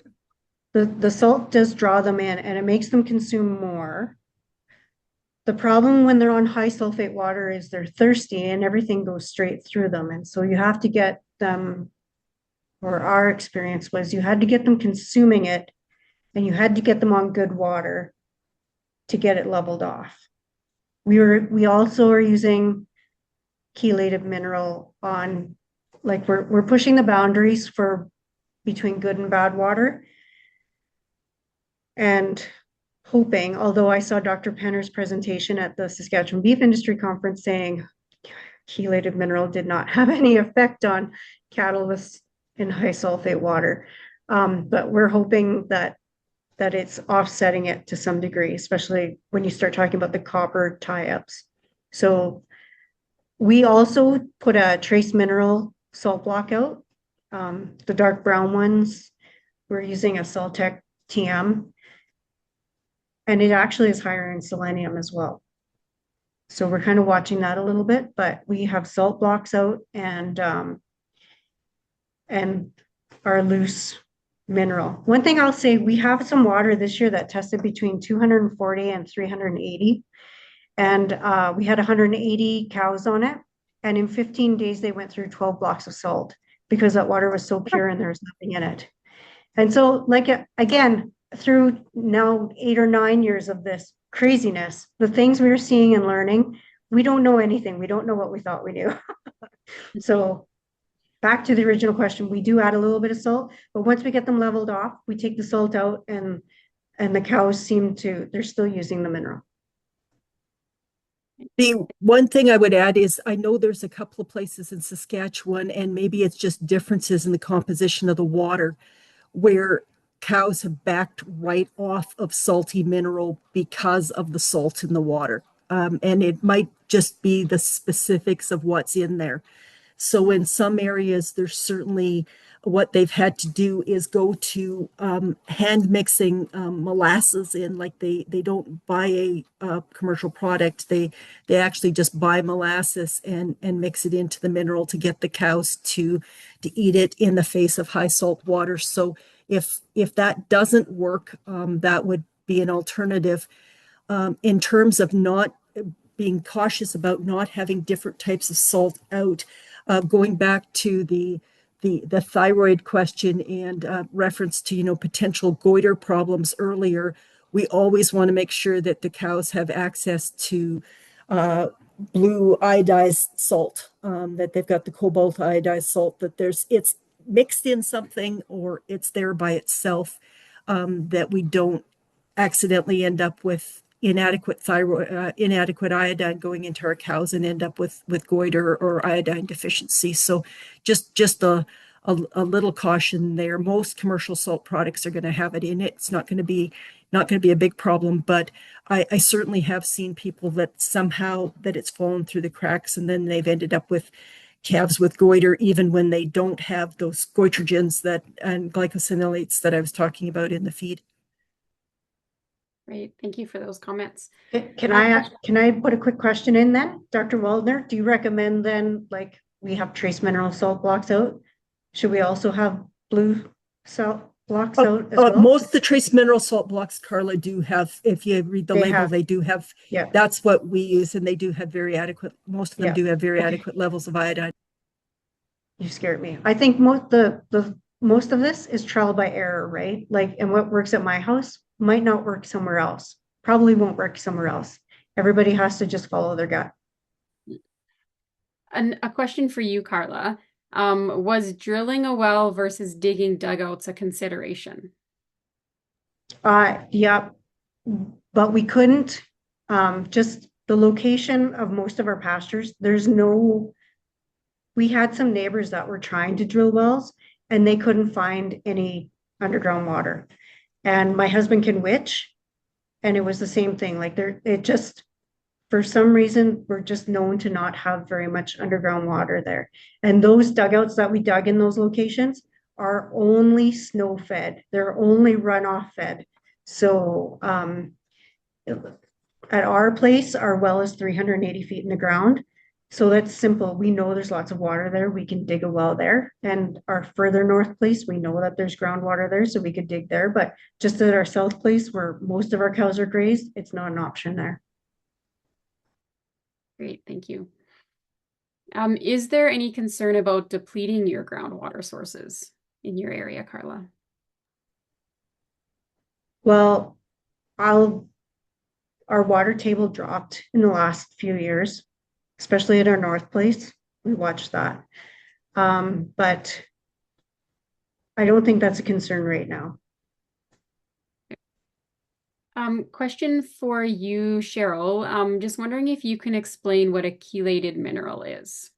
the salt does draw them in, and it makes them consume more. The problem when they're on high sulfate water is they're thirsty and everything goes straight through them. And so you have to get them, or our experience was, you had to get them consuming it, and you had to get them on good water to get it leveled off. We also are using chelated mineral on, like, we're pushing the boundaries for between good and bad water, and hoping, although I saw Dr. Penner's presentation at the Saskatchewan Beef Industry Conference saying chelated mineral did not have any effect on cattle in high sulfate water. But we're hoping that it's offsetting it to some degree, especially when you start talking about the copper tie-ups. So we also put a trace mineral salt block out. The dark brown ones, we're using a Saltec TM, and it actually is higher in selenium as well. So we're kind of watching that a little bit, but we have salt blocks out and our loose mineral. One thing I'll say, we have some water this year that tested between 240 and 380. And we had 180 cows on it. And in 15 days, they went through 12 blocks of salt because that water was so pure and there was nothing in it. And so, like, again, through now 8 or 9 years of this craziness, the things we were seeing and learning, we don't know anything. We don't know what we thought we knew. So back to the original question, we do add a little bit of salt, but once we get them leveled off, we take the salt out, and the cows they're still using the mineral. The one thing I would add is, I know there's a couple of places in Saskatchewan, and maybe it's just differences in the composition of the water, where cows have backed right off of salty mineral because of the salt in the water. And it might just be the specifics of what's in there. So in some areas, there's certainly, what they've had to do is go to hand mixing molasses in. Like, they don't buy a commercial product. They actually just buy molasses and mix it into the mineral to get the cows to eat it in the face of high salt water. So if that doesn't work, that would be an alternative. In terms of not being cautious about not having different types of salt out, going back to the thyroid question and reference to potential goiter problems earlier, we always want to make sure that the cows have access to blue iodized salt, that they've got the cobalt iodized salt, that it's mixed in something or it's there by itself, that we don't accidentally end up with inadequate iodine going into our cows and end up with goiter or iodine deficiency. So just a little caution there. Most commercial salt products are going to have it in it. It's not going to be a big problem, but I certainly have seen people that somehow that it's fallen through the cracks, and then they've ended up with calves with goiter, even when they don't have those goitrogens and glycosinolates that I was talking about in the feed. Great, thank you for those comments. Can I put a quick question in then? Dr. Waldner, do you recommend then, like, we have trace mineral salt blocks out? Should we also have blue salt blocks out as well? Most of the trace mineral salt blocks, Karla, do have, if you read the label, they do have, yeah. That's what we use, and they do have very adequate, most of them do have very adequate levels of iodine. You scared me. I think most of this is trial by error, right? Like, and what works at my house might not work somewhere else. Probably won't work somewhere else. Everybody has to just follow their gut. And a question for you, Karla. Was drilling a well versus digging dugouts a consideration? Yeah, but we couldn't, just the location of most of our pastures, we had some neighbors that were trying to drill wells and they couldn't find any underground water. And my husband can witch, and it was the same thing. Like for some reason, we're just known to not have very much underground water there. And those dugouts that we dug in those locations are only snow fed. They're only runoff fed. So at our place, our well is 380 feet in the ground. So that's simple. We know there's lots of water there. We can dig a well there. And our further north place, we know that there's groundwater there, so we could dig there. But just at our south place, where most of our cows are grazed, it's not an option there. Great, thank you. Is there any concern about depleting your groundwater sources in your area, Karla? Well, our water table dropped in the last few years, especially at our north place. We watched that. But I don't think that's a concern right now. Question for you, Cheryl. Just wondering if you can explain what a chelated mineral is.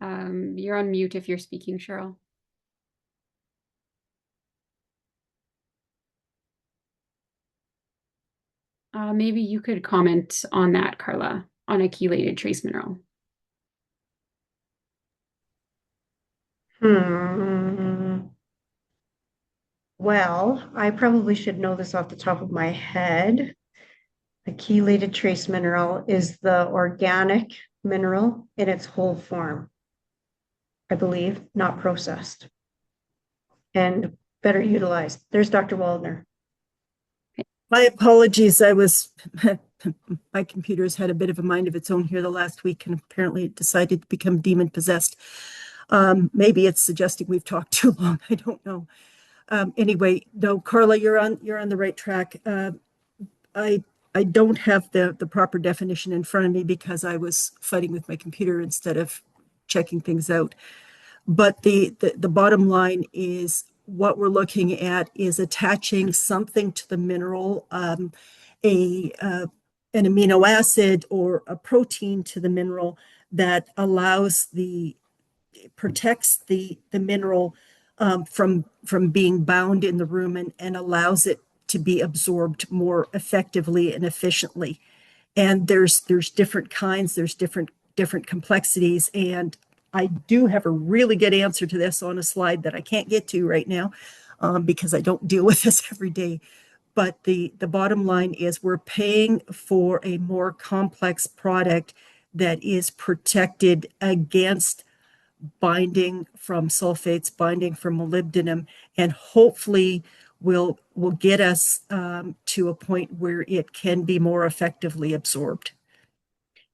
You're on mute if you're speaking, Cheryl. Maybe you could comment on that, Karla, on a chelated trace mineral. Well, I probably should know this off the top of my head. A chelated trace mineral is the organic mineral in its whole form, I believe, not processed and better utilized. There's Dr. Waldner. My apologies. My computer's had a bit of a mind of its own here the last week, and apparently it decided to become demon possessed. Maybe it's suggesting we've talked too long. I don't know. Anyway, no, Karla, you're on the right track. I don't have the proper definition in front of me because I was fighting with my computer instead of checking things out. But the bottom line is what we're looking at is attaching something to the mineral, an amino acid or a protein to the mineral that protects the mineral from being bound in the room and allows it to be absorbed more effectively and efficiently. And there's different kinds, there's different complexities, and I do have a really good answer to this on a slide that I can't get to right now because I don't deal with this every day. But the bottom line is we're paying for a more complex product that is protected against binding from sulfates, binding from molybdenum, and hopefully will get us to a point where it can be more effectively absorbed.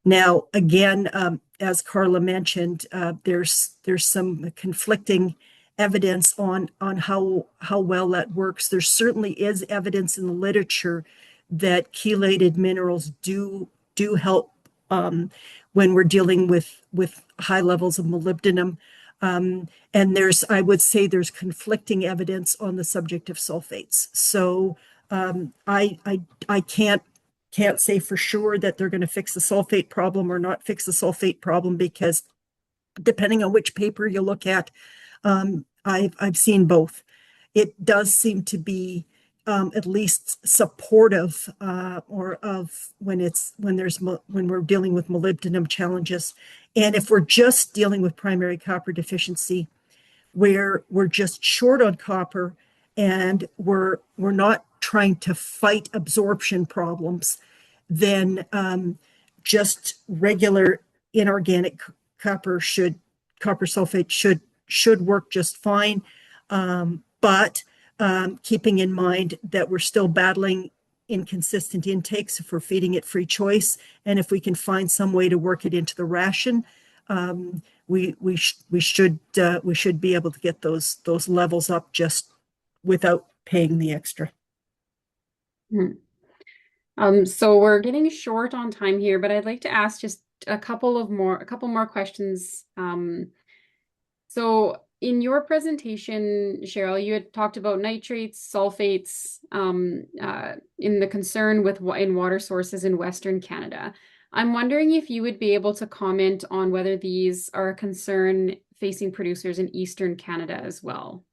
Now, again, as Karla mentioned, there's some conflicting evidence on how well that works. There certainly is evidence in the literature that chelated minerals do help when we're dealing with high levels of molybdenum. And I would say there's conflicting evidence on the subject of sulfates. So I can't say for sure that they're going to fix the sulfate problem or not fix the sulfate problem, because depending on which paper you look at, I've seen both. It does seem to be at least supportive or of when we're dealing with molybdenum challenges. And if we're just dealing with primary copper deficiency, where we're just short on copper and we're not trying to fight absorption problems, then just regular inorganic copper sulfate should work just fine. But keeping in mind that we're still battling inconsistent intakes if we're feeding it free choice, and if we can find some way to work it into the ration, we should be able to get those levels up just without paying the extra. So we're getting short on time here, but I'd like to ask just a couple more questions. So in your presentation, Cheryl, you had talked about nitrates, sulfates, in the concern in water sources in Western Canada. I'm wondering if you would be able to comment on whether these are a concern facing producers in Eastern Canada as well.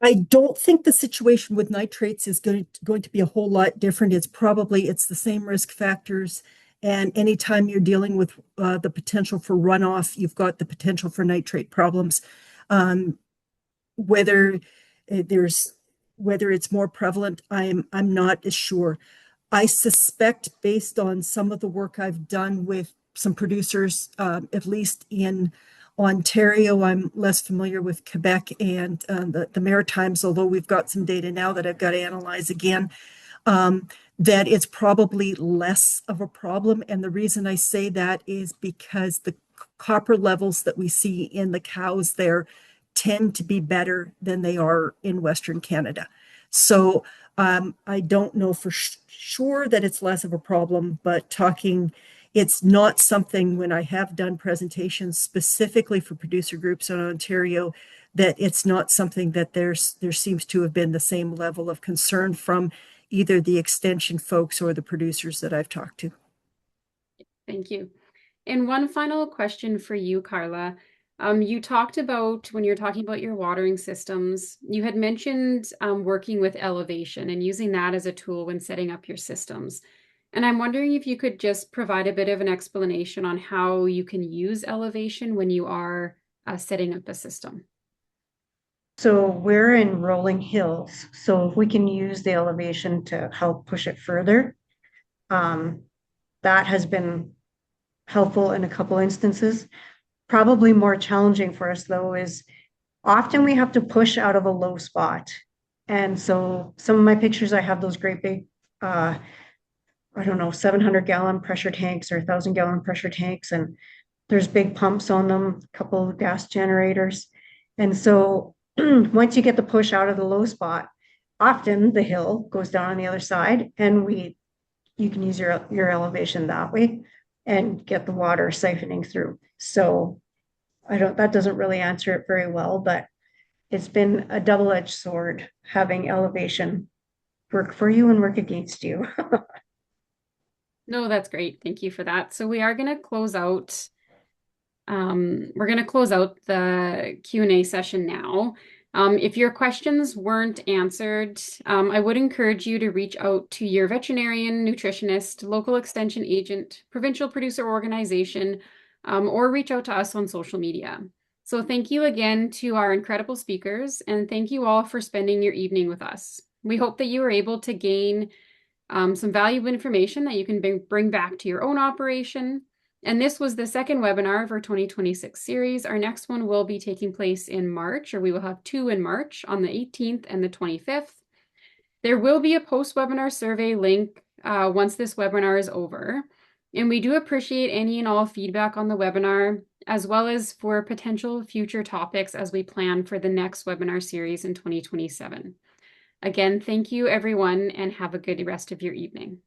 I don't think the situation with nitrates is going to be a whole lot different. It's the same risk factors. And anytime you're dealing with the potential for runoff, you've got the potential for nitrate problems. Whether it's more prevalent, I'm not as sure. I suspect, based on some of the work I've done with some producers, at least in Ontario, I'm less familiar with Quebec and the Maritimes, although we've got some data now that I've got to analyze again, that it's probably less of a problem. And the reason I say that is because the copper levels that we see in the cows there tend to be better than they are in Western Canada. So I don't know for sure that it's less of a problem, but it's not something, when I have done presentations specifically for producer groups in Ontario, that it's not something that there seems to have been the same level of concern from either the extension folks or the producers that I've talked to. Thank you. And one final question for you, Karla. You talked about, when you're talking about your watering systems, you had mentioned working with elevation and using that as a tool when setting up your systems. And I'm wondering if you could just provide a bit of an explanation on how you can use elevation when you are setting up a system. So we're in rolling hills. So if we can use the elevation to help push it further, that has been helpful in a couple instances. Probably more challenging for us, though, is often we have to push out of a low spot. And so some of my pictures, I have those great big, 700-gallon pressure tanks or 1,000-gallon pressure tanks, and there's big pumps on them, a couple of gas generators. And so once you get the push out of the low spot, often the hill goes down on the other side, and you can use your elevation that way and get the water siphoning through. So that doesn't really answer it very well, but it's been a double-edged sword having elevation work for you and work against you. No, that's great. Thank you for that. So we are going to close out. We're going to close out the Q&A session now. If your questions weren't answered, I would encourage you to reach out to your veterinarian, nutritionist, local extension agent, provincial producer organization, or reach out to us on social media. So thank you again to our incredible speakers, and thank you all for spending your evening with us. We hope that you were able to gain some valuable information that you can bring back to your own operation. And this was the second webinar of our 2026 series. Our next one will be taking place in March, or we will have two in March on the 18th and the 25th. There will be a post-webinar survey link once this webinar is over. And we do appreciate any and all feedback on the webinar, as well as for potential future topics as we plan for the next webinar series in 2027. Again, thank you everyone, and have a good rest of your evening.